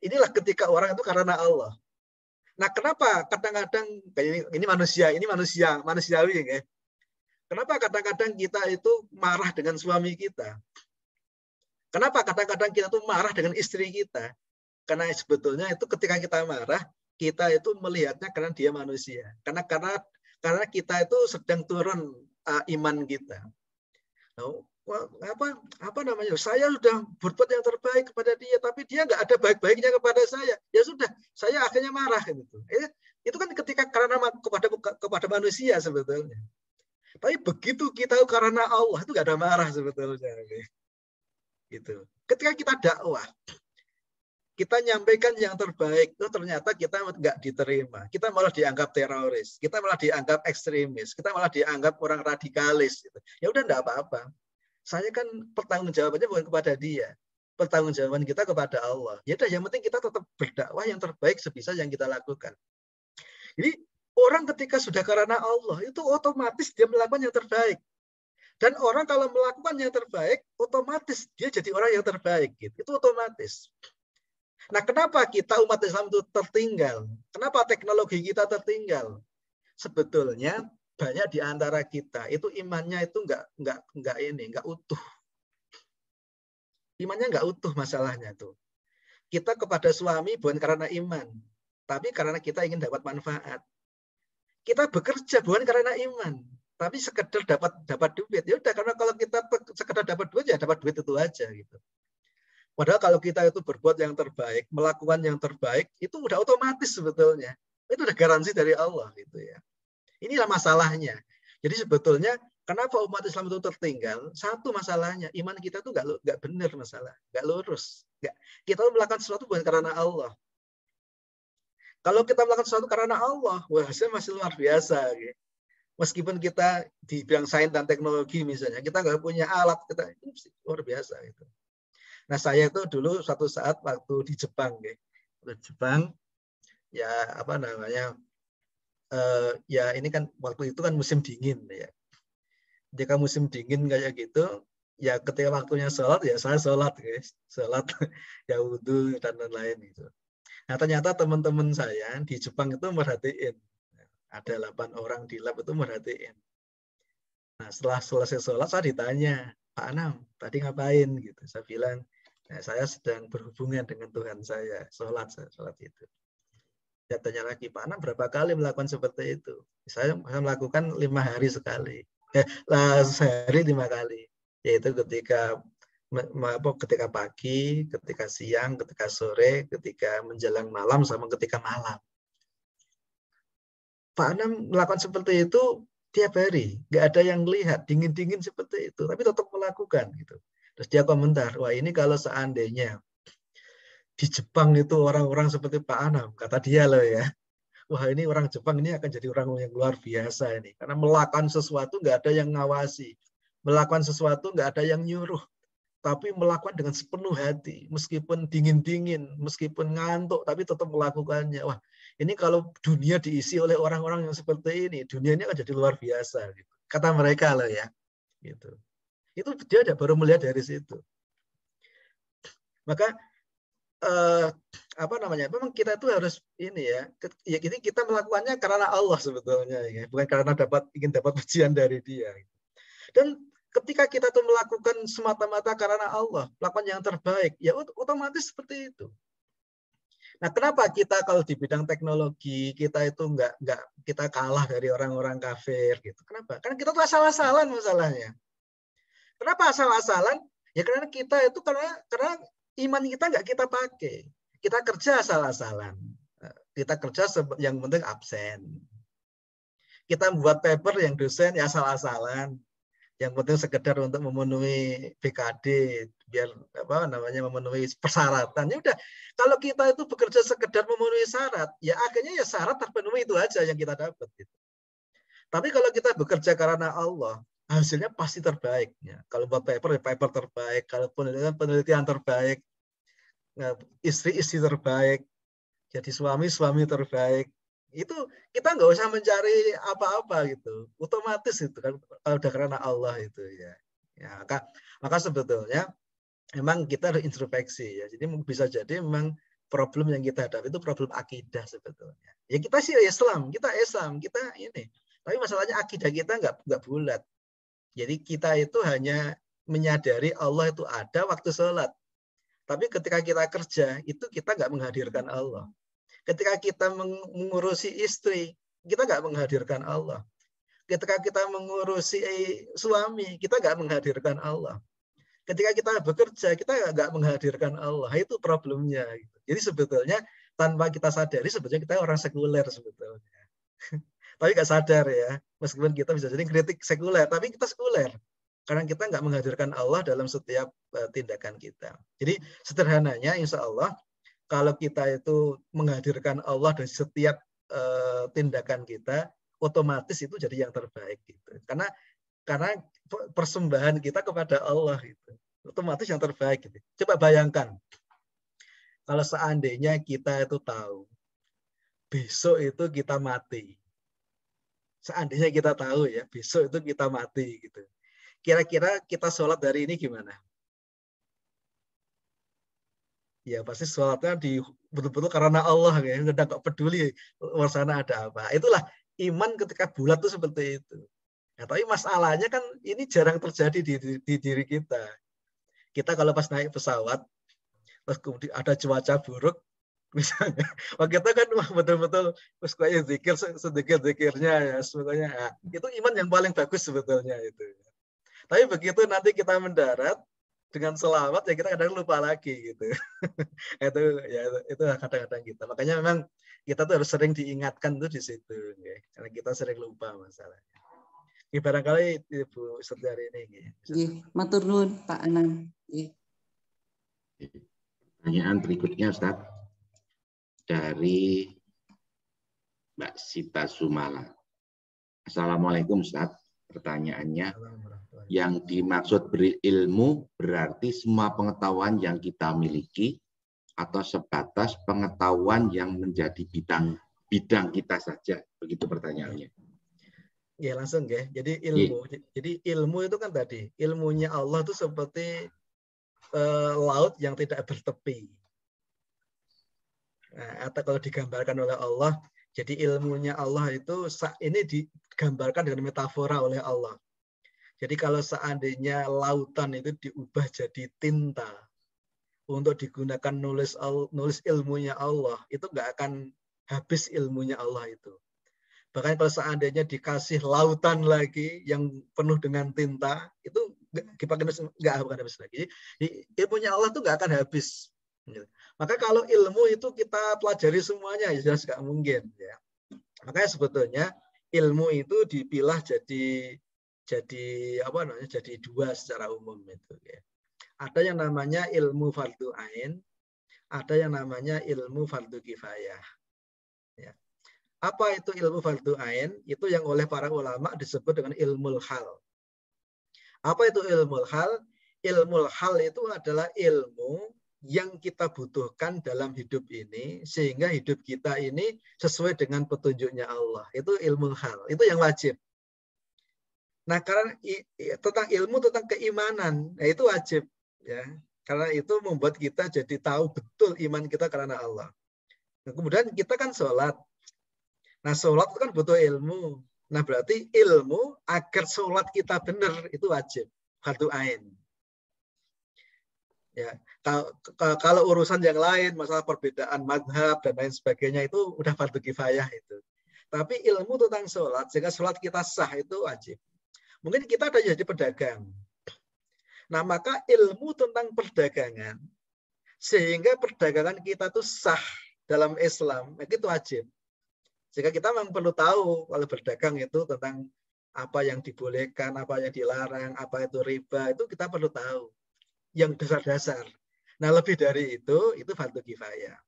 Inilah ketika orang itu karena Allah. Nah, kenapa kadang-kadang ini manusiawi ya. Kenapa kadang-kadang kita itu marah dengan suami kita? Kenapa kadang-kadang kita tuh marah dengan istri kita? Karena sebetulnya itu ketika kita marah, kita itu melihatnya karena dia manusia. Karena kita itu sedang turun iman kita. Nah, apa namanya? Saya sudah berbuat yang terbaik kepada dia, tapi dia nggak ada baik-baiknya kepada saya. Ya sudah, saya akhirnya marah gitu. Itu kan ketika karena kepada manusia sebetulnya. Tapi begitu kita karena Allah itu nggak ada marah sebetulnya. Gitu. Ketika kita dakwah, kita nyampaikan yang terbaik, itu ternyata kita nggak diterima. Kita malah dianggap teroris, kita malah dianggap ekstremis, kita malah dianggap orang radikalis. Gitu. Ya udah nggak apa-apa. Saya kan pertanggungjawabannya bukan kepada dia, pertanggungjawaban kita kepada Allah. Ya udah, yang penting kita tetap berdakwah yang terbaik sebisa yang kita lakukan. Jadi orang ketika sudah karena Allah itu otomatis dia melakukan yang terbaik. Dan orang kalau melakukan yang terbaik, otomatis dia jadi orang yang terbaik. Gitu. Itu otomatis. Nah, kenapa kita umat Islam itu tertinggal? Kenapa teknologi kita tertinggal? Sebetulnya banyak di antara kita itu imannya itu nggak utuh. Imannya nggak utuh masalahnya tuh. Kita kepada suami bukan karena iman, tapi karena kita ingin dapat manfaat. Kita bekerja bukan karena iman, tapi sekedar dapat duit. Ya udah, karena kalau kita sekedar dapat duit ya dapat duit itu aja gitu. Padahal kalau kita itu berbuat yang terbaik, melakukan yang terbaik, itu udah otomatis sebetulnya. Itu udah garansi dari Allah gitu ya. Inilah masalahnya. Jadi sebetulnya kenapa umat Islam itu tertinggal? Satu masalahnya, iman kita itu nggak benar masalah, nggak lurus. Kita melakukan sesuatu bukan karena Allah. Kalau kita melakukan sesuatu karena Allah, wah hasilnya masih luar biasa. Gitu. Meskipun kita di bidang sains dan teknologi misalnya, kita nggak punya alat, kita ini luar biasa gitu. Nah, saya itu dulu suatu saat waktu di Jepang, ya apa namanya, ya ini kan waktu itu kan musim dingin ya. Jika musim dingin kayak gitu, ya ketika waktunya sholat ya saya sholat, guys, sholat ya wudhu dan lain-lain gitu. Nah, ternyata teman-teman saya di Jepang itu merhatiin, ada 8 orang di lab itu merhatiin. Nah, setelah selesai sholat saya ditanya, Pak Anam, tadi ngapain gitu? Saya bilang, nah, saya sedang berhubungan dengan Tuhan saya, sholat itu. Dia tanya lagi, Pak Anam berapa kali melakukan seperti itu? Saya melakukan 5 hari sekali. Sehari 5 kali. Yaitu ketika pagi, ketika siang, ketika sore, ketika menjelang malam, sama ketika malam. Pak Anam melakukan seperti itu tiap hari. Nggak ada yang lihat, dingin-dingin seperti itu. Tapi tetap melakukan gitu. Terus dia komentar, wah ini kalau seandainya di Jepang itu orang-orang seperti Pak Anam, kata dia loh ya, wah ini orang Jepang ini akan jadi orang yang luar biasa ini. Karena melakukan sesuatu nggak ada yang ngawasi, melakukan sesuatu nggak ada yang nyuruh, tapi melakukan dengan sepenuh hati, meskipun dingin-dingin, meskipun ngantuk, tapi tetap melakukannya. Wah ini kalau dunia diisi oleh orang-orang yang seperti ini, dunia ini akan jadi luar biasa. Gitu. Kata mereka loh ya, gitu. Itu dia baru melihat dari situ. Maka apa namanya? Memang kita itu harus ini ya kita melakukannya karena Allah sebetulnya, ya, bukan karena ingin dapat pujian dari Dia. Dan ketika kita tuh melakukan semata-mata karena Allah, melakukan yang terbaik, ya otomatis seperti itu. Nah, kenapa kita kalau di bidang teknologi kita itu nggak kita kalah dari orang-orang kafir gitu? Kenapa? Karena kita tuh asal-asalan masalahnya. Kenapa asal-asalan? Ya karena kita itu karena iman kita nggak kita pakai. Kita kerja asal-asalan. Kita kerja yang penting absen. Kita membuat paper yang dosen ya asal-asalan. Yang penting sekedar untuk memenuhi BKD, biar apa namanya memenuhi persyaratan. Ya udah, kalau kita itu bekerja sekedar memenuhi syarat, ya akhirnya ya syarat terpenuhi itu aja yang kita dapat. Gitu. Tapi kalau kita bekerja karena Allah, hasilnya pasti terbaik. Ya. Kalau buat paper, ya paper terbaik. Kalau penelitian terbaik, istri terbaik, jadi suami terbaik. Itu kita nggak usah mencari apa-apa gitu, otomatis itu kan kalau udah karena Allah itu ya. Maka sebetulnya memang kita harus introspeksi ya. Jadi bisa jadi memang problem yang kita hadapi itu problem akidah sebetulnya. Ya kita sih Islam, kita ini. Tapi masalahnya akidah kita nggak bulat. Jadi kita itu hanya menyadari Allah itu ada waktu sholat. Tapi ketika kita kerja, itu kita nggak menghadirkan Allah. Ketika kita mengurusi istri, kita nggak menghadirkan Allah. Ketika kita mengurusi suami, kita nggak menghadirkan Allah. Ketika kita bekerja, kita nggak menghadirkan Allah. Itu problemnya. Jadi sebetulnya tanpa kita sadari, sebetulnya kita orang sekuler sebetulnya. Tapi nggak sadar ya, meskipun kita bisa jadi kritik sekuler, tapi kita sekuler. Karena kita nggak menghadirkan Allah dalam setiap tindakan kita. Jadi sederhananya, insya Allah, kalau kita itu menghadirkan Allah dari setiap tindakan kita, otomatis itu jadi yang terbaik. Gitu. Karena persembahan kita kepada Allah, gitu. Otomatis yang terbaik. Gitu. Coba bayangkan, kalau seandainya kita itu tahu, besok itu kita mati. Seandainya kita tahu ya, besok itu kita mati gitu. Kira-kira kita sholat dari ini gimana? Ya pasti sholatnya betul-betul karena Allah ya, udah nggak peduli luar sana ada apa. Itulah iman ketika bulat tuh seperti itu. Nah, tapi masalahnya kan ini jarang terjadi di diri kita. Kita kalau pas naik pesawat, terus kemudian ada cuaca buruk, misalnya, kita kan betul-betul kayak zikir sedikit-zikirnya ya, sebetulnya ya, itu iman yang paling bagus sebetulnya itu. Tapi begitu nanti kita mendarat dengan selamat ya kita kadang lupa lagi gitu. itu kadang-kadang kita. Makanya memang kita tuh harus sering diingatkan tuh di situ, ya. Karena kita sering lupa masalahnya. Ya, barangkali Ibu Saudari ini. Matur nuwun Pak Anang. Pertanyaan berikutnya Ustaz dari Mbak Sita Sumala. Assalamualaikum Ustaz. Pertanyaannya, yang dimaksud berilmu berarti semua pengetahuan yang kita miliki atau sebatas pengetahuan yang menjadi bidang kita saja? Begitu pertanyaannya. Ya langsung ya. Jadi ilmu. Jadi ilmu itu kan tadi ilmunya Allah itu seperti laut yang tidak bertepi. Nah, atau kalau digambarkan oleh Allah, jadi ilmunya Allah itu ini digambarkan dengan metafora oleh Allah. Jadi kalau seandainya lautan itu diubah jadi tinta untuk digunakan nulis ilmunya Allah, itu nggak akan habis ilmunya Allah itu. Bahkan kalau seandainya dikasih lautan lagi yang penuh dengan tinta, itu nggak akan habis lagi. Ilmunya Allah itu nggak akan habis. Maka kalau ilmu itu kita pelajari semuanya, ya jelas nggak mungkin. Ya. Makanya sebetulnya ilmu itu dipilah jadi dua secara umum itu. Ya. Ada yang namanya ilmu fardu ain, ada yang namanya ilmu fardu kifayah. Ya. Apa itu ilmu fardu ain? Itu yang oleh para ulama disebut dengan ilmul hal. Apa itu ilmul hal? Ilmul hal itu adalah ilmu yang kita butuhkan dalam hidup ini sehingga hidup kita ini sesuai dengan petunjuknya Allah. Itu ilmul hal. Itu yang wajib. Nah, karena tentang ilmu tentang keimanan, nah itu wajib ya. Karena itu membuat kita jadi tahu betul iman kita karena Allah. Nah, kemudian kita kan sholat. Nah, sholat itu kan butuh ilmu. Nah, berarti ilmu agar sholat kita benar itu wajib. Fardu ain. Ya, kalau urusan yang lain, masalah perbedaan madhab dan lain sebagainya itu udah fardu kifayah itu. Tapi ilmu tentang sholat, sehingga sholat kita sah itu wajib. Mungkin kita ada jadi pedagang. Nah, maka ilmu tentang perdagangan, sehingga perdagangan kita itu sah dalam Islam, itu wajib. Sehingga kita memang perlu tahu kalau berdagang itu tentang apa yang dibolehkan, apa yang dilarang, apa itu riba, itu kita perlu tahu. Yang dasar-dasar. Nah, lebih dari itu fardu kifayah.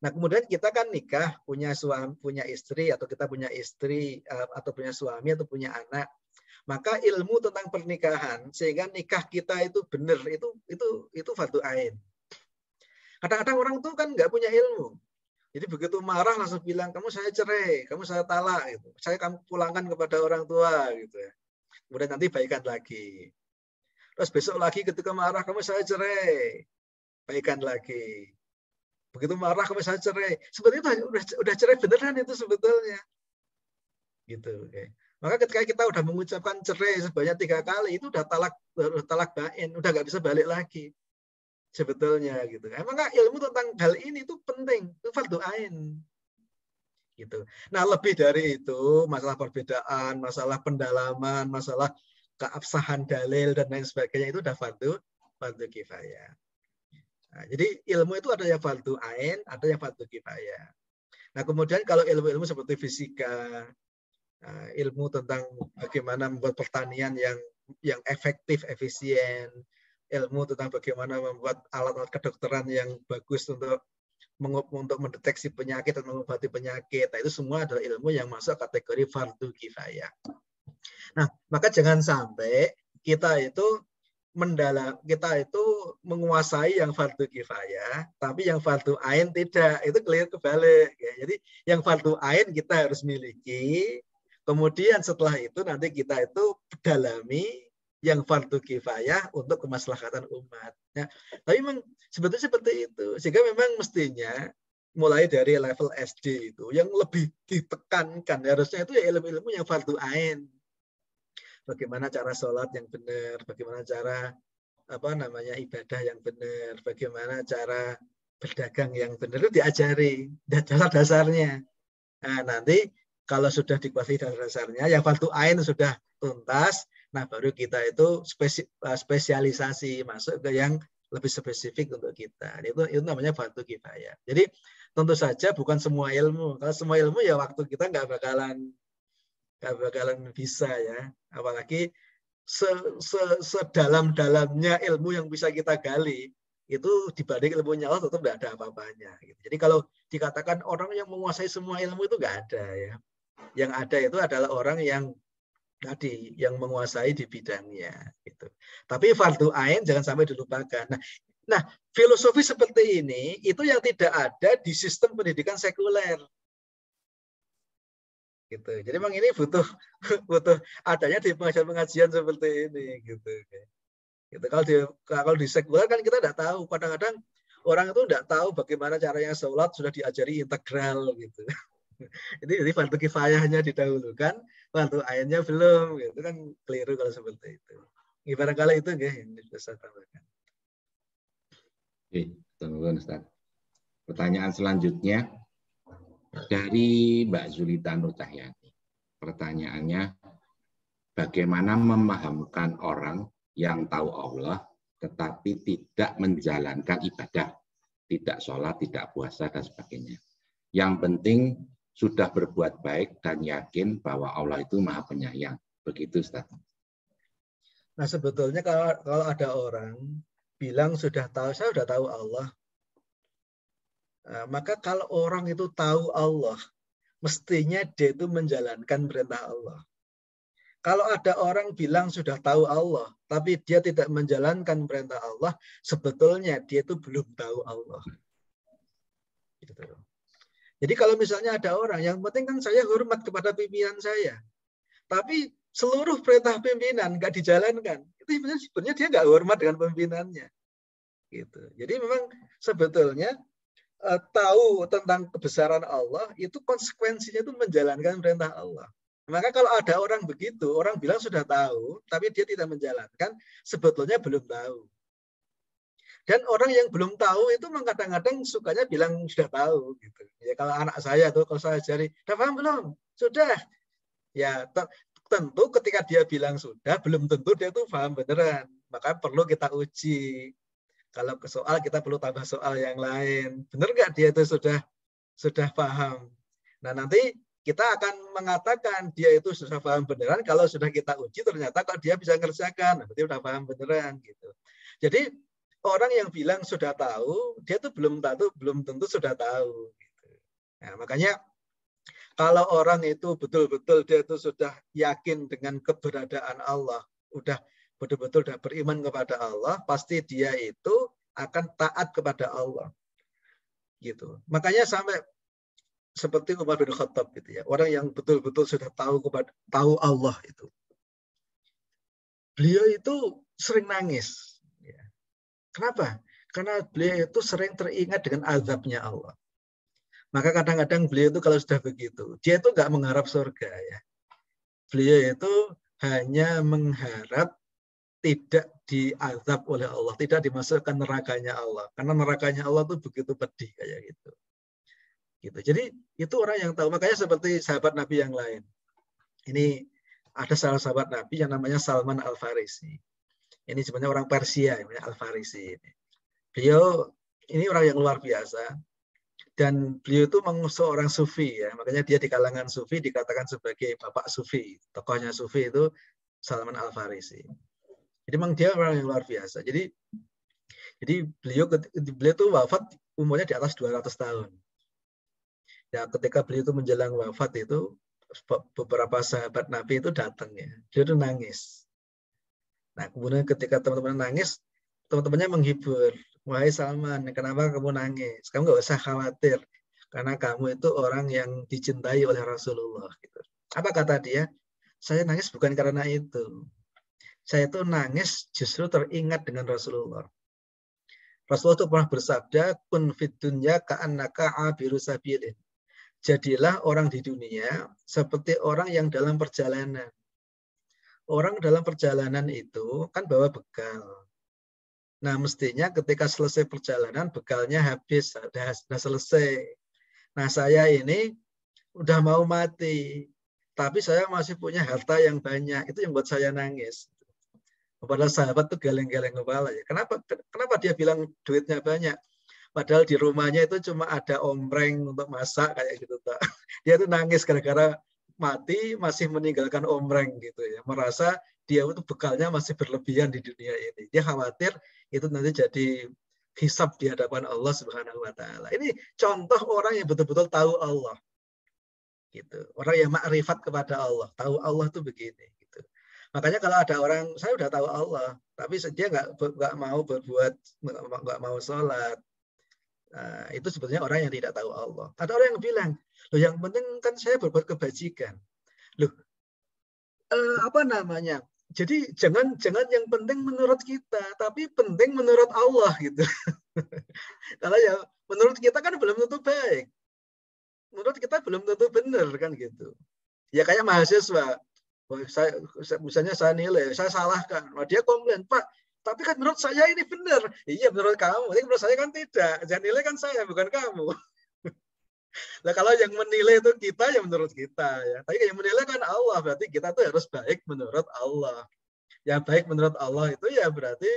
Nah, kemudian kita kan nikah, punya suami, punya istri, atau kita punya istri, atau punya suami, atau punya anak. Maka ilmu tentang pernikahan, sehingga nikah kita itu benar, itu fardu ain. Kadang-kadang orang tuh kan nggak punya ilmu. Jadi begitu marah langsung bilang, kamu saya cerai, kamu saya talak, gitu. Saya kamu pulangkan kepada orang tua, gitu ya. Kemudian nanti baikan lagi. Terus besok lagi ketika marah, kamu saya cerai, baikan lagi. Begitu marah kamu saya cerai. Sebetulnya itu udah cerai beneran itu sebetulnya. Gitu. Okay. Maka ketika kita udah mengucapkan cerai sebanyak 3 kali, itu udah talak bain, udah nggak bisa balik lagi. sebetulnya gitu. Emang ilmu tentang hal ini itu penting, itu fardhu ain. Gitu. Nah, lebih dari itu, masalah perbedaan, masalah pendalaman, masalah keabsahan dalil dan lain sebagainya itu udah fardhu kifayah. Nah, jadi ilmu itu ada yang fardhu ain, ada yang fardhu kifayah. Nah, kemudian kalau ilmu-ilmu seperti fisika, ilmu tentang bagaimana membuat pertanian yang efektif, efisien, ilmu tentang bagaimana membuat alat-alat kedokteran yang bagus untuk mendeteksi penyakit dan mengobati penyakit. Nah, itu semua adalah ilmu yang masuk kategori fardhu kifayah. Nah, maka jangan sampai kita itu menguasai yang fardhu kifayah, tapi yang fardhu ain tidak. Itu kebalik. Ya. Jadi yang fardhu ain kita harus miliki. Kemudian setelah itu nanti kita itu dalami yang fardhu kifayah untuk kemaslahatan umat. Ya. Tapi memang sebetulnya seperti itu. Sehingga memang mestinya mulai dari level SD itu yang lebih ditekankan harusnya itu ya ilmu-ilmu yang fardhu ain. Bagaimana cara sholat yang benar, bagaimana cara ibadah yang benar, bagaimana cara berdagang yang benar itu diajari dasar-dasarnya. Nah, nanti kalau sudah dikuasai dasar-dasarnya, yang fardhu ain sudah tuntas, nah baru kita itu spesialisasi masuk ke yang lebih spesifik untuk kita. Itu namanya fardhu kifayah. Jadi tentu saja bukan semua ilmu. Kalau semua ilmu ya waktu kita nggak bakalan bisa ya. Apalagi sedalam-dalamnya ilmu yang bisa kita gali itu dibanding ilmunya Allah tetap tidak ada apa-apanya. Jadi kalau dikatakan orang yang menguasai semua ilmu itu nggak ada ya. Yang ada itu adalah orang yang menguasai di bidangnya. Gitu. Tapi fardhu ain jangan sampai dilupakan. Nah, filosofi seperti ini itu yang tidak ada di sistem pendidikan sekuler. Gitu. Jadi memang ini butuh adanya di pengajian-pengajian seperti ini gitu. Gitu. Kalau di sekuler kan kita tidak tahu. Kadang-kadang orang itu tidak tahu bagaimana caranya sholat sudah diajari integral gitu. Jadi fardhu kifayahnya didahulukan, fardhu ainnya belum. Gitu kan keliru kalau seperti itu. Barangkali itu yang bisa saya tambahkan. Oke, tunggu Ustaz. Pertanyaan selanjutnya dari Mbak Zulita Nur Cahyani. Pertanyaannya, bagaimana memahamkan orang yang tahu Allah tetapi tidak menjalankan ibadah, tidak sholat, tidak puasa, dan sebagainya. Yang penting sudah berbuat baik dan yakin bahwa Allah itu Maha Penyayang. Begitu, Ustaz. Nah, sebetulnya kalau ada orang bilang saya sudah tahu Allah. Maka kalau orang itu tahu Allah, mestinya dia itu menjalankan perintah Allah. Kalau ada orang bilang sudah tahu Allah, tapi dia tidak menjalankan perintah Allah, sebetulnya dia itu belum tahu Allah. Gitu. Jadi kalau misalnya ada orang, yang penting kan saya hormat kepada pimpinan saya, tapi seluruh perintah pimpinan nggak dijalankan, itu sebenarnya dia nggak hormat dengan pimpinannya. Gitu. Jadi memang sebetulnya tahu tentang kebesaran Allah itu konsekuensinya itu menjalankan perintah Allah. Maka kalau ada orang begitu, orang bilang sudah tahu, tapi dia tidak menjalankan, sebetulnya belum tahu. Dan orang yang belum tahu itu kadang-kadang sukanya bilang sudah tahu. Gitu. Ya kalau anak saya tuh, kalau saya ajari, sudah paham belum? Sudah. Ya tentu ketika dia bilang sudah, belum tentu dia tuh paham beneran. Maka perlu kita uji. Kalau ke soal kita perlu tambah soal yang lain. Benar nggak dia itu sudah paham? Nah nanti kita akan mengatakan dia itu sudah paham beneran kalau sudah kita uji ternyata kok dia bisa ngerjakan, berarti sudah paham beneran gitu. Jadi orang yang bilang sudah tahu, dia tuh belum tentu sudah tahu. Gitu. Nah, makanya kalau orang itu betul-betul dia itu sudah yakin dengan keberadaan Allah, udah betul-betul sudah beriman kepada Allah, pasti dia itu akan taat kepada Allah. Gitu. Makanya sampai seperti Umar bin Khattab gitu ya, orang yang betul-betul sudah tahu Allah itu. Beliau itu sering nangis. Kenapa? Karena beliau itu sering teringat dengan azabnya Allah. Maka kadang-kadang beliau itu kalau sudah begitu, dia itu nggak mengharap surga ya. Beliau itu hanya mengharap tidak diazab oleh Allah, tidak dimasukkan nerakanya Allah. Karena nerakanya Allah tuh begitu pedih kayak gitu. Jadi itu orang yang tahu. Makanya seperti sahabat Nabi yang lain. Ini ada salah sahabat Nabi yang namanya Salman Al-Farisi. Ini sebenarnya orang Persia, namanya Al-Farisi. Beliau ini orang yang luar biasa. Dan beliau itu seorang sufi ya, makanya dia di kalangan sufi dikatakan sebagai bapak sufi. Tokohnya sufi itu Salman Al-Farisi. Jadi memang dia orang yang luar biasa. Jadi beliau itu wafat umurnya di atas 200 tahun. Ya, ketika beliau itu menjelang wafat itu beberapa sahabat Nabi itu datang ya. Beliau itu nangis. Nah, kemudian ketika teman-teman nangis, teman-temannya menghibur. Wahai Salman, kenapa kamu nangis? Kamu nggak usah khawatir, karena kamu itu orang yang dicintai oleh Rasulullah. Gitu. Apa kata dia? Saya nangis bukan karena itu. Saya itu nangis justru teringat dengan Rasulullah. Rasulullah itu pernah bersabda, kun fid dunya ka'annaka abiru sabilin. Jadilah orang di dunia seperti orang yang dalam perjalanan. Orang dalam perjalanan itu kan bawa bekal. Nah, mestinya ketika selesai perjalanan, bekalnya habis, sudah selesai. Nah, saya ini udah mau mati, tapi saya masih punya harta yang banyak. Itu yang buat saya nangis. Padahal sahabat tuh geleng-geleng kepala ya. Kenapa dia bilang duitnya banyak? Padahal di rumahnya itu cuma ada ombreng untuk masak kayak gitu. Dia tuh nangis gara-gara mati masih meninggalkan ombreng gitu ya. Merasa dia itu bekalnya masih berlebihan di dunia ini. Dia khawatir itu nanti jadi hisab di hadapan Allah Subhanahu wa taala. Ini contoh orang yang betul-betul tahu Allah. Gitu. Orang yang makrifat kepada Allah, tahu Allah tuh begini gitu. Makanya kalau ada orang, saya udah tahu Allah, tapi dia nggak mau berbuat, nggak mau sholat. Nah, itu sebetulnya orang yang tidak tahu Allah. Ada orang yang bilang, loh yang penting kan saya berbuat kebajikan. Loh, apa namanya? Jadi jangan yang penting menurut kita, tapi penting menurut Allah gitu. Kalau ya menurut kita kan belum tentu baik. Menurut kita belum tentu benar kan gitu. Ya kayak mahasiswa. Misalnya saya nilai, saya salahkan. Nah, dia komplain, Pak, tapi kan menurut saya ini benar. Iya menurut kamu, tapi menurut saya kan tidak. Yang nilai kan saya, bukan kamu. Nah kalau yang menilai itu kita, ya menurut kita. Ya. Tapi yang menilai kan Allah, berarti kita tuh harus baik menurut Allah. Yang baik menurut Allah itu ya berarti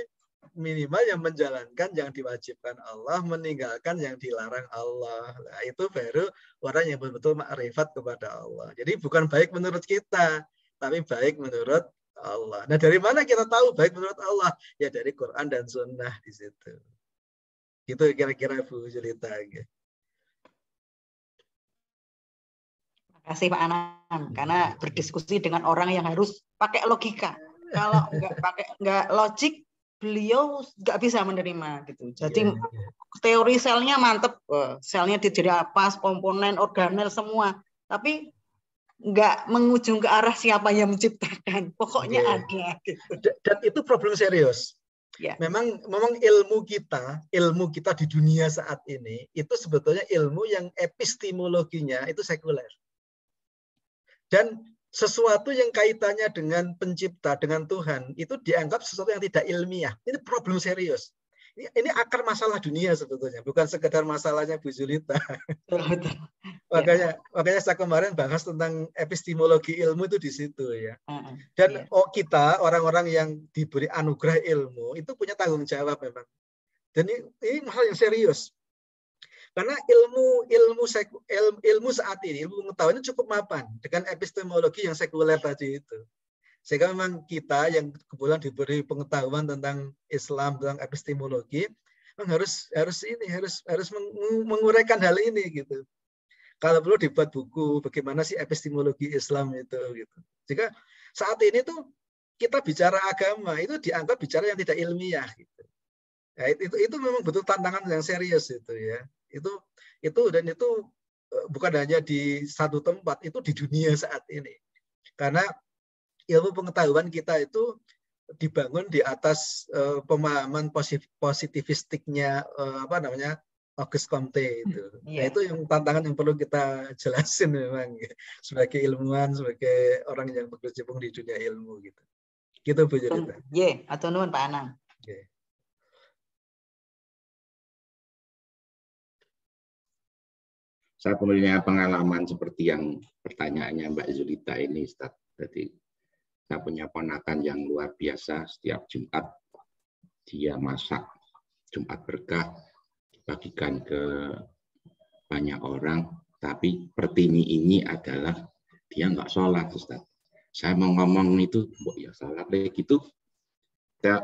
minimal yang menjalankan yang diwajibkan Allah, meninggalkan yang dilarang Allah. Nah, itu baru orang yang betul-betul makrifat kepada Allah. Jadi bukan baik menurut kita, tapi baik menurut Allah. Nah, dari mana kita tahu baik menurut Allah? Ya dari Quran dan Sunnah di situ. Itu kira-kira Bu Julita. Terima kasih Pak Anam, karena berdiskusi dengan orang yang harus pakai logika. Kalau nggak logik, beliau nggak bisa menerima gitu. Jadi teori selnya mantep, selnya jadi apa, komponen, organel semua, tapi nggak mengujung ke arah siapa yang menciptakan. Pokoknya ada. Gitu. Dan itu problem serius. Ya. Memang ilmu kita di dunia saat ini itu sebetulnya ilmu yang epistemologinya itu sekuler. Dan sesuatu yang kaitannya dengan pencipta, dengan Tuhan, itu dianggap sesuatu yang tidak ilmiah. Ini problem serius. Ini akar masalah dunia sebetulnya, bukan sekedar masalahnya Bu Julita. Makanya saya kemarin bahas tentang epistemologi ilmu itu di situ ya. Dan kita, orang-orang yang diberi anugerah ilmu, itu punya tanggung jawab memang. Dan ini hal yang serius. Karena ilmu saat ini, ilmu pengetahuan itu cukup mapan dengan epistemologi yang sekuler tadi itu. Sehingga memang kita yang kebetulan diberi pengetahuan tentang Islam, tentang epistemologi, memang harus menguraikan hal ini gitu. Kalau perlu dibuat buku bagaimana sih epistemologi Islam itu gitu. Jika saat ini tuh kita bicara agama itu dianggap bicara yang tidak ilmiah gitu. Ya, itu memang betul tantangan yang serius itu ya. Itu bukan hanya di satu tempat, itu di dunia saat ini. Karena ilmu pengetahuan kita itu dibangun di atas pemahaman positivistiknya Auguste Comte itu. Nah, itu yang tantangan yang perlu kita jelasin memang sebagai ilmuwan, sebagai orang yang berkecimpung di dunia ilmu gitu. Gitu Bu Julita. Ye, atau nuwun Pak Anang. Oke. Saya punya pengalaman seperti yang pertanyaannya Mbak Zulita ini, Ustaz. Jadi saya punya ponakan yang luar biasa. Setiap Jumat dia masak Jumat berkah, bagikan ke banyak orang. Tapi pertini ini adalah dia nggak sholat, Ustaz. Saya mau ngomong itu, ya sholat kayak gitu. Ya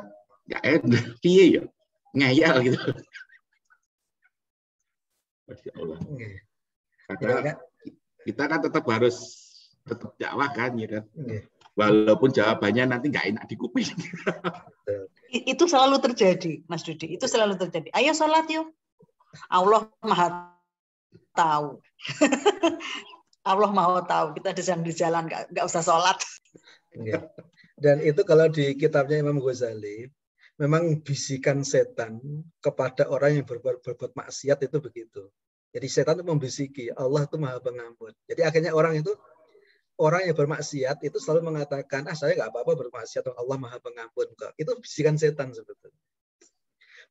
enak, ya ngayal gitu. Masya Allah. Padahal kita kan tetap harus dakwah kan, ya kan. Walaupun jawabannya nanti nggak enak di kuping. Itu selalu terjadi, Mas Dudi. Itu selalu terjadi. Ayo sholat yuk. Allah Maha tahu. Allah Maha tahu. Kita sedang di jalan, nggak usah sholat. Dan itu kalau di kitabnya Imam Ghazali, memang bisikan setan kepada orang yang berbuat maksiat itu begitu. Jadi setan itu membisiki, Allah itu Maha Pengampun. Jadi akhirnya orang yang bermaksiat itu selalu mengatakan, saya nggak apa-apa bermaksiat, Allah Maha Pengampun kok. Itu bisikan setan sebetulnya.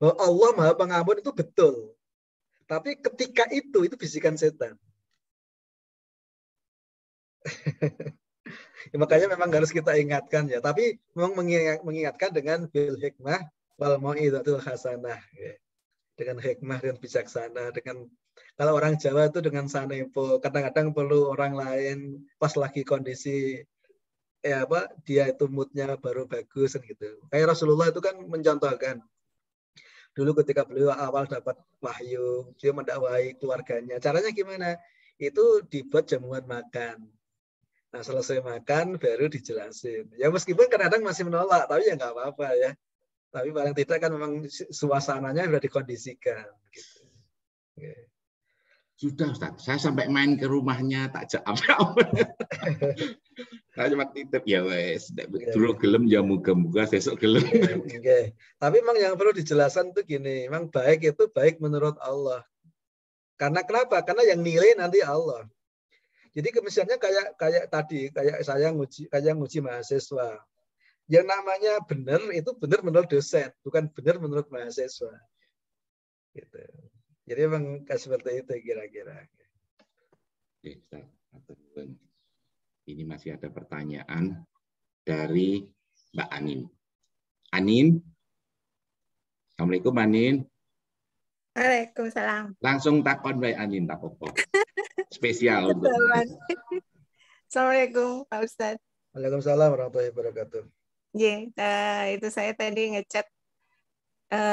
Bahwa Allah Maha Pengampun itu betul. Tapi ketika itu bisikan setan. Ya, makanya memang harus kita ingatkan ya. Tapi memang mengingatkan dengan bil hikmah wal mau'izatul hasanah. Dengan hikmah dan bijaksana, dengan kalau orang Jawa itu dengan sanepo, kadang-kadang perlu orang lain pas lagi kondisi dia itu moodnya baru bagus gitu. Kayak Rasulullah itu kan mencontohkan dulu ketika beliau awal dapat wahyu, dia mendakwai keluarganya. Caranya gimana? Itu dibuat jamuan makan. Nah selesai makan baru dijelasin. Ya meskipun kadang-kadang masih menolak, tapi ya nggak apa-apa ya. Tapi paling tidak kan memang suasananya sudah dikondisikan. Gitu. Okay. Sudah Ustaz, saya sampai main ke rumahnya tak jawab. Saya cuma titip ya wes, dulu gelem ya muga-muga besok gelem. Okay. Tapi memang yang perlu dijelaskan itu gini, memang baik itu baik menurut Allah. Karena kenapa? Karena yang nilai nanti Allah. Jadi misalnya kayak tadi, kayak saya nguji mahasiswa. Yang namanya benar itu benar menurut dosen, bukan benar menurut mahasiswa. Gitu. Jadi memang seperti itu kira-kira. Ini masih ada pertanyaan dari Mbak Anin. Anin, Assalamualaikum Anin. Waalaikumsalam. Langsung takon Mbak Anin, tak apa. Spesial untuk. Assalamualaikum Pak Ustadz. Waalaikumsalam warahmatullahi wabarakatuh. Itu saya tadi ngechat.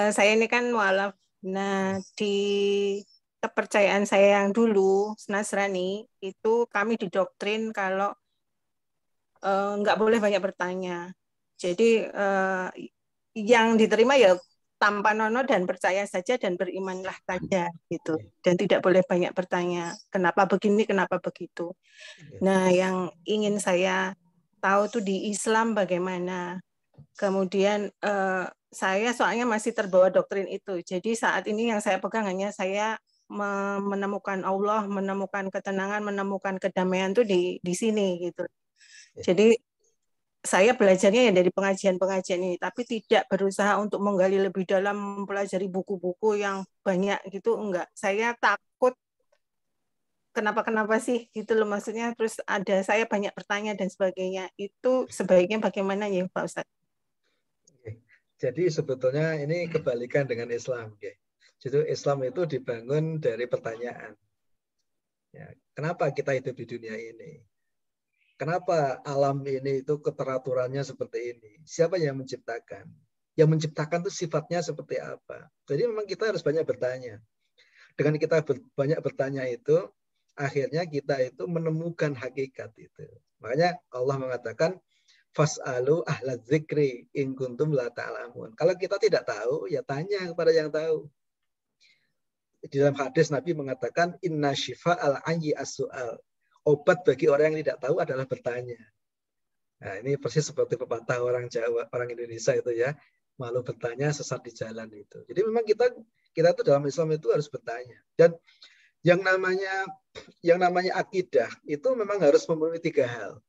Saya ini kan mualaf. Nah, di kepercayaan saya yang dulu, Nasrani, itu kami didoktrin kalau nggak boleh banyak bertanya. Jadi yang diterima ya tanpa nono dan percaya saja dan berimanlah saja gitu. Dan tidak boleh banyak bertanya. Kenapa begini, kenapa begitu. Nah, yang ingin saya tahu tuh di Islam bagaimana. Kemudian saya soalnya masih terbawa doktrin itu. Jadi saat ini yang saya pegang hanya saya menemukan Allah, menemukan ketenangan, menemukan kedamaian tuh di sini gitu. Jadi saya belajarnya ya dari pengajian-pengajian ini, tapi tidak berusaha untuk menggali lebih dalam, mempelajari buku-buku yang banyak gitu, enggak. Saya takut kenapa sih gitu loh maksudnya, terus saya banyak bertanya dan sebagainya. Itu sebaiknya bagaimana ya Pak Ustadz? Jadi sebetulnya ini kebalikan dengan Islam. Jadi Islam itu dibangun dari pertanyaan. Ya, kenapa kita hidup di dunia ini? Kenapa alam ini itu keteraturannya seperti ini? Siapa yang menciptakan? Yang menciptakan itu sifatnya seperti apa? Jadi memang kita harus banyak bertanya. Dengan kita banyak bertanya itu, akhirnya kita itu menemukan hakikat itu. Makanya Allah mengatakan, fas'alu ahla dzikri in kuntum la ta'lamun. Kalau kita tidak tahu, ya tanya kepada yang tahu. Di dalam hadis Nabi mengatakan, inna shifa al-ayyi as-su'al. Obat bagi orang yang tidak tahu adalah bertanya. Nah, ini persis seperti pepatah orang Jawa, orang Indonesia itu ya, malu bertanya sesat di jalan itu. Jadi memang kita tuh dalam Islam itu harus bertanya. Dan yang namanya akidah itu memang harus memenuhi 3 hal.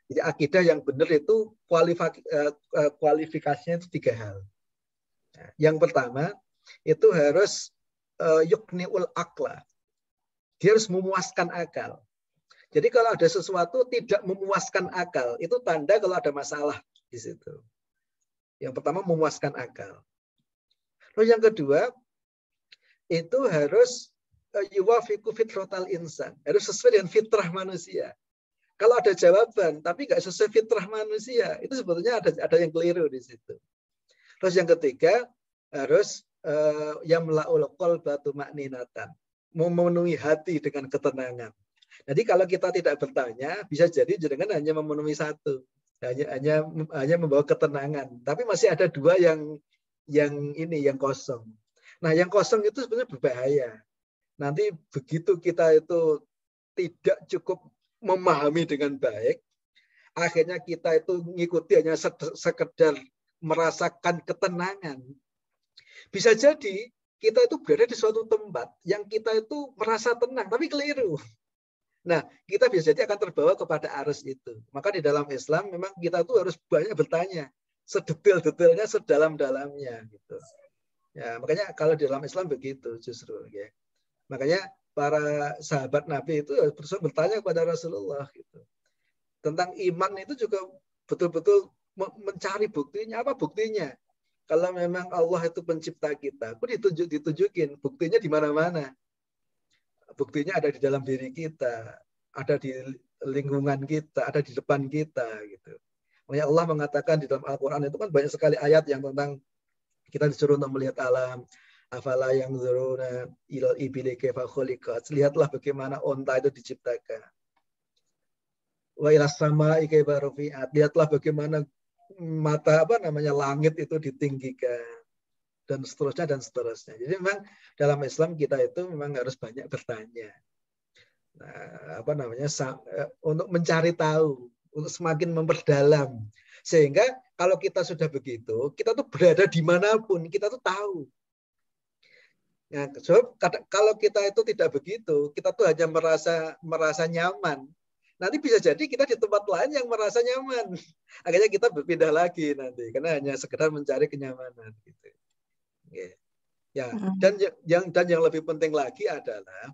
Jadi akidah yang benar itu kualifikasinya itu 3 hal. Nah, yang pertama itu harus yukniul akla. Dia harus memuaskan akal. Jadi kalau ada sesuatu tidak memuaskan akal, itu tanda kalau ada masalah di situ. Yang pertama memuaskan akal. Lalu yang kedua itu harus yuwafiqu fitratal insan, harus sesuai dengan fitrah manusia. Kalau ada jawaban tapi nggak sesuai fitrah manusia, itu sebetulnya ada yang keliru di situ. Terus yang ketiga harus yamla'ul qalba tuma'ninatan, memenuhi hati dengan ketenangan. Jadi kalau kita tidak bertanya, bisa jadi jenengan hanya memenuhi satu, hanya membawa ketenangan, tapi masih ada 2 yang kosong. Nah, yang kosong itu sebenarnya berbahaya. Nanti begitu kita itu tidak cukup memahami dengan baik, akhirnya kita itu mengikuti hanya sekedar merasakan ketenangan. Bisa jadi kita itu berada di suatu tempat yang kita itu merasa tenang, tapi keliru. Nah, kita bisa jadi akan terbawa kepada arus itu. Maka di dalam Islam memang kita tuh harus banyak bertanya, sedetail-detailnya, sedalam-dalamnya gitu. Ya, makanya kalau di dalam Islam begitu justru ya. Makanya para sahabat Nabi itu terus bertanya kepada Rasulullah gitu. Tentang iman itu juga betul-betul mencari buktinya. Apa buktinya? Kalau memang Allah itu pencipta kita, aku ditunjukin buktinya di mana-mana. Buktinya ada di dalam diri kita, ada di lingkungan kita, ada di depan kita gitu. Makanya Allah mengatakan di dalam Al-Qur'an itu kan banyak sekali ayat yang tentang kita disuruh untuk melihat alam. Afala yanzuruna ilal ibili kaifa khuliqat. Lihatlah bagaimana onta itu diciptakan. Wa ilas sama'i kaifa rufi'at. Lihatlah bagaimana langit itu ditinggikan. Dan seterusnya. Jadi memang dalam Islam kita itu memang harus banyak bertanya. Nah, untuk mencari tahu, untuk semakin memperdalam. Sehingga kalau kita sudah begitu, kita tuh berada dimanapun, kita tuh tahu. Nah, so, kalau kita itu tidak begitu, kita tuh hanya merasa nyaman. Nanti bisa jadi kita di tempat lain yang merasa nyaman. Akhirnya kita berpindah lagi nanti, karena hanya sekedar mencari kenyamanan. Gitu. Ya, dan yang lebih penting lagi adalah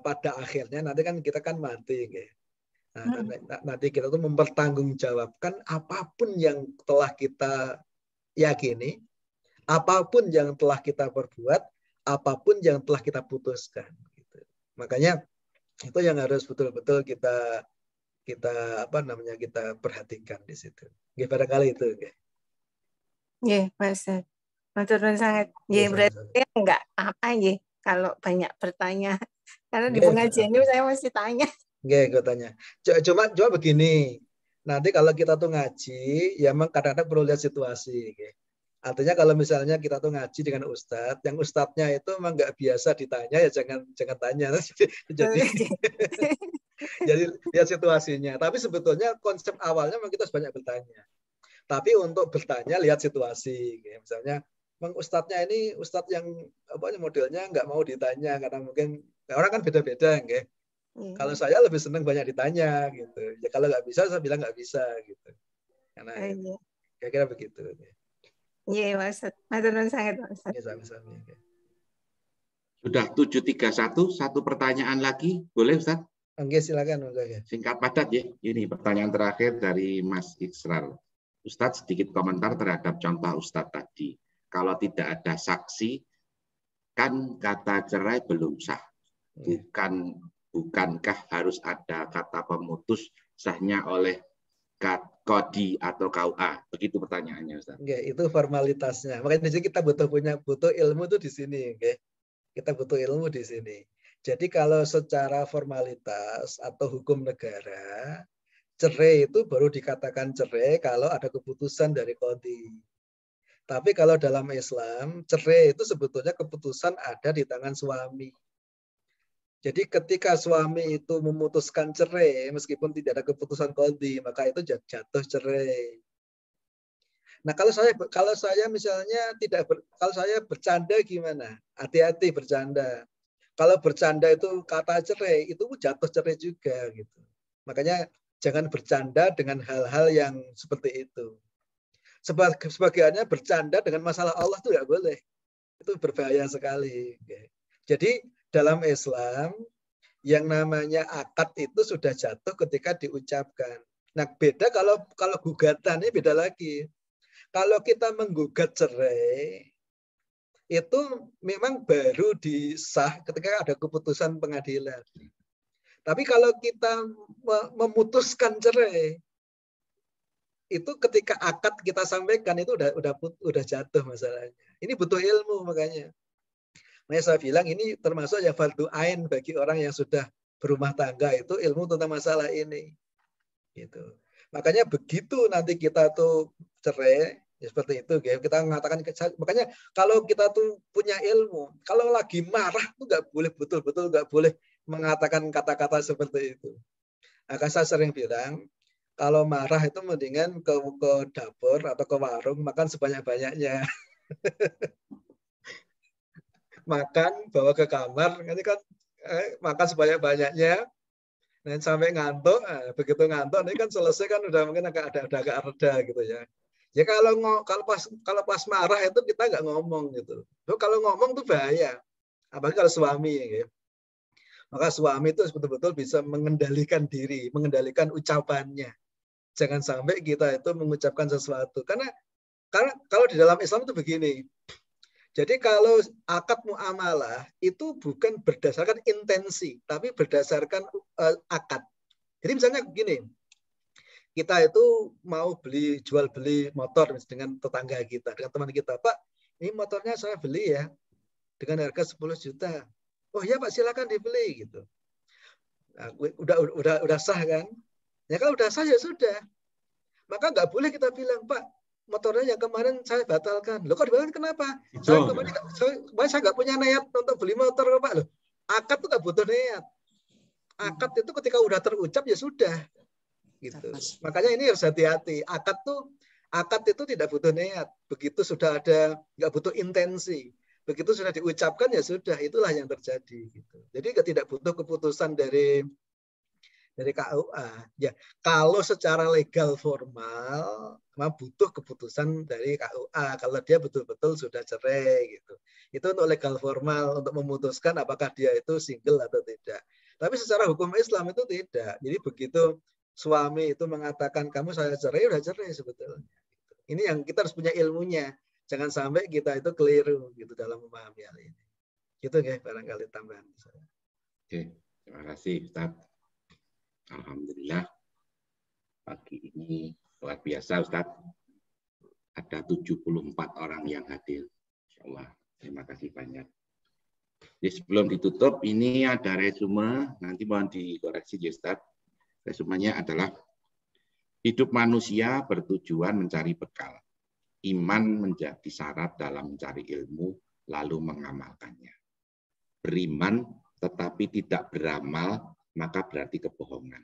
pada akhirnya nanti kan kita kan mati, nah, nanti kita tuh mempertanggungjawabkan apapun yang telah kita yakini, apapun yang telah kita perbuat, apapun yang telah kita putuskan. Gitu. Makanya itu yang harus betul-betul kita perhatikan di situ. Barangkali itu. Iya, Mas. Matur nuwun sangat. Ya, berarti enggak apa ya kalau banyak bertanya. Karena di pengajian ini saya mesti tanya. Gue tanya. Cuma begini. Nanti kalau kita tuh ngaji, ya memang kadang-kadang perlu lihat situasi. Artinya kalau misalnya kita tuh ngaji dengan ustadz, yang ustadznya itu memang nggak biasa ditanya, ya jangan tanya. Jadi lihat situasinya. Tapi sebetulnya konsep awalnya memang kita harus banyak bertanya. Tapi untuk bertanya lihat situasi. Misalnya ustadznya ini ustadz yang modelnya nggak mau ditanya karena mungkin orang kan beda-beda, Kalau saya lebih senang banyak ditanya gitu. Ya kalau nggak bisa saya bilang nggak bisa gitu. Karena kira-kira begitu. Iya, Mas. Matur nuwun sangat, Mas. Iya, sami-sami. Sudah 731, satu pertanyaan lagi, boleh Ustaz? Oke, silakan. Singkat padat ya. Ini pertanyaan terakhir dari Mas Iksral. Ustadz sedikit komentar terhadap contoh Ustadz tadi. Kalau tidak ada saksi, kan kata cerai belum sah. Bukankah harus ada kata pemutus sahnya oleh Qadi atau KUA? Begitu pertanyaannya, Ustaz. Itu formalitasnya. Makanya di sini kita butuh ilmu tuh di sini, Kita butuh ilmu di sini. Jadi kalau secara formalitas atau hukum negara, cerai itu baru dikatakan cerai kalau ada keputusan dari Qadi. Tapi kalau dalam Islam, cerai itu sebetulnya keputusan ada di tangan suami. Jadi ketika suami itu memutuskan cerai, meskipun tidak ada keputusan Qadi, maka itu jatuh cerai. Nah, kalau saya misalnya kalau saya bercanda gimana? Hati-hati bercanda. Kalau bercanda itu kata cerai, itu jatuh cerai juga gitu. Makanya Jangan bercanda dengan hal-hal yang seperti itu. Sebagiannya bercanda dengan masalah Allah itu tidak boleh. Itu berbahaya sekali. Jadi dalam Islam yang namanya akad itu sudah jatuh ketika diucapkan. Nah, beda kalau gugatan ini beda lagi. Kalau kita menggugat cerai itu memang baru disah ketika ada keputusan pengadilan. Tapi kalau kita memutuskan cerai, itu ketika akad kita sampaikan itu udah jatuh masalahnya. Ini butuh ilmu makanya. Makanya saya bilang ini termasuk ya fardu ain bagi orang yang sudah berumah tangga itu ilmu tentang masalah ini. Gitu. Makanya begitu nanti kita tuh cerai ya seperti itu, kita mengatakan, makanya kalau kita tuh punya ilmu, kalau lagi marah tuh nggak boleh betul-betul nggak boleh mengatakan kata-kata seperti itu. Maka saya sering bilang, kalau marah itu mendingan ke dapur atau ke warung makan sebanyak-banyaknya. Makan bawa ke kamar, nanti kan makan sebanyak-banyaknya. Dan sampai ngantuk, begitu ngantuk ini kan selesai kan udah mungkin agak reda gitu ya. Ya kalau pas marah itu kita nggak ngomong gitu. Loh, kalau ngomong tuh bahaya. Apalagi kalau suami gitu. Maka suami itu betul-betul bisa mengendalikan diri, mengendalikan ucapannya. Jangan sampai kita itu mengucapkan sesuatu. Karena kalau di dalam Islam itu begini. Jadi kalau akad muamalah itu bukan berdasarkan intensi, tapi berdasarkan akad. Jadi misalnya begini, kita itu mau jual beli motor dengan tetangga kita, dengan teman kita. Pak, ini motornya saya beli ya dengan harga 10 juta. Oh ya Pak, silakan dibeli gitu. Nah, udah sah kan? Ya kalau udah sah ya sudah. Maka nggak boleh kita bilang, Pak, motornya yang kemarin saya batalkan. Loh kok dibatalkan kenapa? Saya nggak punya niat untuk beli motor, Pak. Loh, akad itu nggak butuh niat. Akad itu ketika udah terucap ya sudah. Gitu. Makanya ini harus hati-hati. Akad itu tidak butuh niat. Begitu sudah ada, nggak butuh intensi. Begitu sudah diucapkan ya sudah. Itulah yang terjadi. Gitu. Jadi tidak butuh keputusan dari KUA. Ya, kalau secara legal formal memang butuh keputusan dari KUA kalau dia betul-betul sudah cerai gitu. Itu untuk legal formal untuk memutuskan apakah dia itu single atau tidak. Tapi secara hukum Islam itu tidak. Jadi begitu suami itu mengatakan kamu saya cerai, udah cerai sebetulnya. Ini yang kita harus punya ilmunya. Jangan sampai kita itu keliru gitu dalam memahami hal ini. Gitu ya barangkali tambahan saya. Oke, terima kasih Ustaz. Alhamdulillah pagi ini luar biasa Ustaz. Ada 74 orang yang hadir. Insyaallah. Terima kasih banyak. Jadi sebelum ditutup ini ada resume, nanti mohon dikoreksi ya Ustaz. Resumenya adalah hidup manusia bertujuan mencari bekal. Iman menjadi syarat dalam mencari ilmu lalu mengamalkannya. Beriman tetapi tidak beramal maka berarti kebohongan.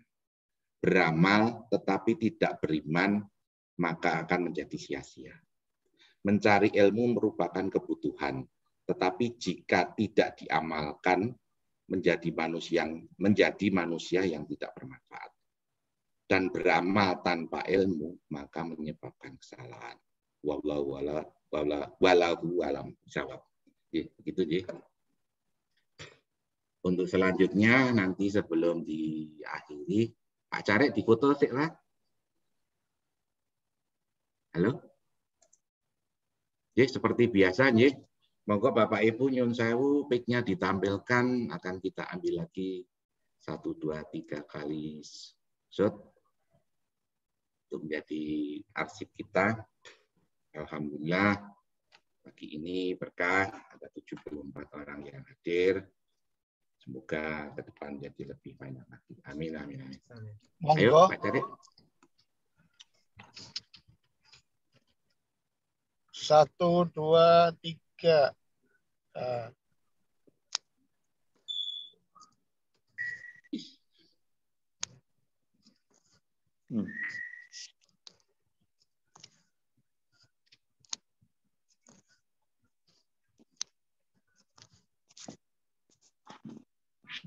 Beramal tetapi tidak beriman, maka akan menjadi sia-sia. Mencari ilmu merupakan kebutuhan, tetapi jika tidak diamalkan, menjadi manusia yang tidak bermanfaat. Dan beramal tanpa ilmu, maka menyebabkan kesalahan. Wallahu a'lam bishawab. Begitu, Ji. Untuk selanjutnya nanti sebelum diakhiri, Pak Carek difoto sih lah. Halo? Jadi seperti biasa, nih. Monggo Bapak Ibu nyun sewu, pic-nya ditampilkan, akan kita ambil lagi 1, 2, 3 kali shot untuk menjadi arsip kita. Alhamdulillah pagi ini berkah ada 74 orang yang hadir. Semoga ke depan jadi lebih banyak lagi. Amin, amin, amin. Ayo, Pak Cari. 1, 2, 3.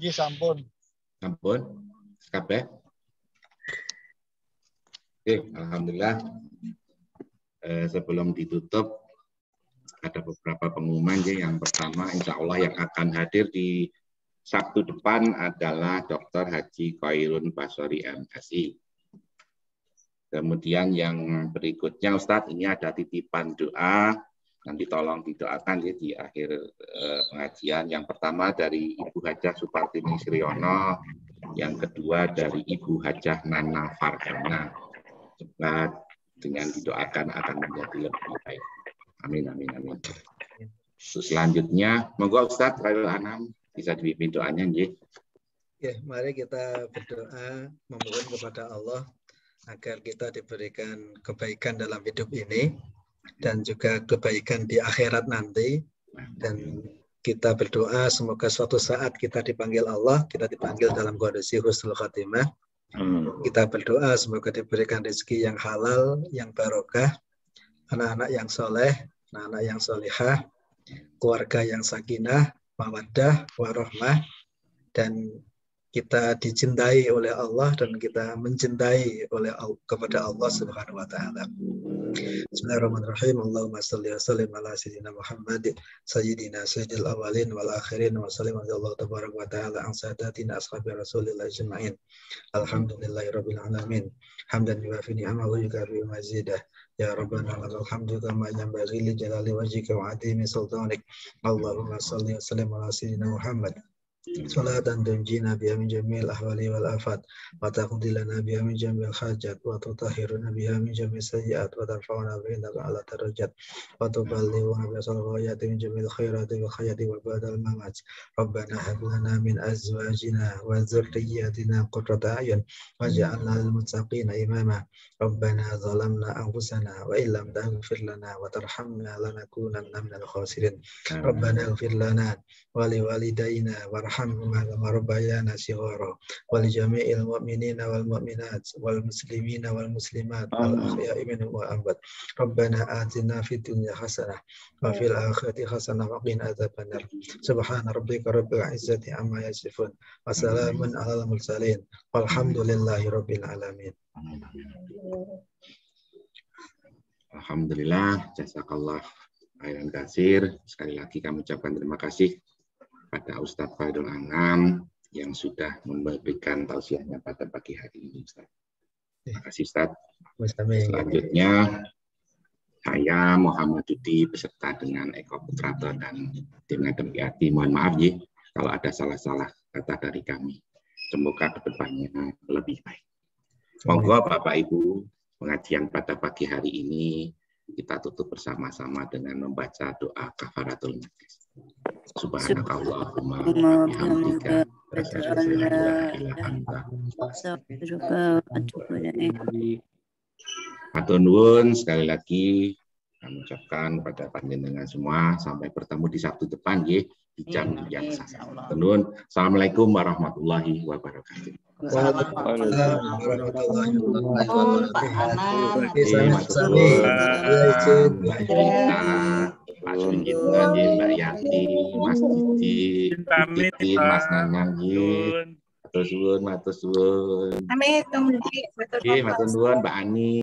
Ji sampun. Sampun. Kabeh. Oke, alhamdulillah. Sebelum ditutup, ada beberapa pengumuman. Yang pertama, insya Allah yang akan hadir di Sabtu depan adalah Dr. Haji Khairun Basori MSI. Kemudian yang berikutnya, Ustadz, ini ada titipan doa. Nanti tolong didoakan ya di akhir pengajian. Yang pertama dari Ibu Hajah Supartini Sriono, yang kedua dari Ibu Hajah Nana Fardana. Semoga dengan didoakan akan menjadi lebih baik. Amin, amin, amin. Selanjutnya, monggo Ustadz Khairul Anam bisa dipimpin doanya, nggih. Ya, mari kita berdoa memohon kepada Allah agar kita diberikan kebaikan dalam hidup ini dan juga kebaikan di akhirat nanti. Dan kita berdoa semoga suatu saat kita dipanggil Allah, kita dipanggil dalam kondisi husnul khatimah. Kita berdoa semoga diberikan rezeki yang halal, yang barokah, anak-anak yang soleh, anak-anak yang solihah, keluarga yang sakinah, mawaddah, warahmah, dan kita dicintai oleh Allah dan kita mencintai kepada Allah Subhanahu wa taala. Bismillahirrahmanirrahim. Allahumma shalli wa sallim ala sayyidina Muhammad sayyidina sayyidil awwalin wal akhirin wa sallim ala Allah tabaraka wa taala an sadatina ashabi Rasulillah ajma'in. Alhamdulillahirabbil alamin. Hamdan yuwafi ni'amahu wa yukafi mazidah. Ya Rabbana lakal hamdu kama yanbaghi li jalali wajhika wa 'azimi sultanik. Allahumma shalli wa sallim ala sayyidina Muhammad salatan tunjina biha min jami'il ahwali wal afat wa taqdi lana biha min jami'il hajat wa tutahhiruna biha min jami'is sayyi'at wa tarfa'una biha ala darajat wa tuballighuna biha salawati min jami'il khairati wal khayati wa ba'dal mamat. Rabbana hab lana min azwajina wa dhurriyyatina qurrata a'yun waj'alna lil muttaqina imama. Rabbana zalamna anfusana wa illam taghfir lana wa tarhamna lanakunanna minal khasirin. Rabbana ighfir lana wa liwalidayna warhamhuma kama rabbayana shighara wa li jami'il mu'minina wal mu'minat wal muslimina wal muslimat wal ahya'i minhum wa amwat. Rabbana atina fid dunya hasanah wa fil akhirati hasanah wa qina adzabannar. Subhana rabbika rabbil izzati amma yasifun wa salamun alal mursalin walhamdulillahi rabbil alamin. Alhamdulillah, jazakallah khairan katsir. Sekali lagi kami ucapkan terima kasih pada Ustadz Khairul Anam yang sudah memberikan tausiahnya pada pagi hari ini, Ustadz. Terima kasih, Ustadz. Selanjutnya, saya Muhammad Dudi beserta dengan Eko Putrato dan tim Ngedem mohon maaf ya kalau ada salah-salah kata dari kami. Semoga kedepannya lebih baik. Monggo Bapak Ibu, pengajian pada pagi hari ini kita tutup bersama-sama dengan membaca doa kafaratul majlis. Subhanakallahumma wa bihamdika asyhadu an la ilaha illa anta astaghfiruka wa atubu ilaik. Matur nuwun sekali lagi kami ucapkan pada panjenengan semua sampai bertemu di Sabtu depan nggih di jam yang sama. Nuwun. Assalamualaikum warahmatullahi wabarakatuh. Waalaikumsalam warahmatullahi wabarakatuh. Pak Sunjit Nadim, Mbak Yanti, Mas Didi, Mas Nanang, matur suwun. Amin, Matur suwun, Mbak Ani.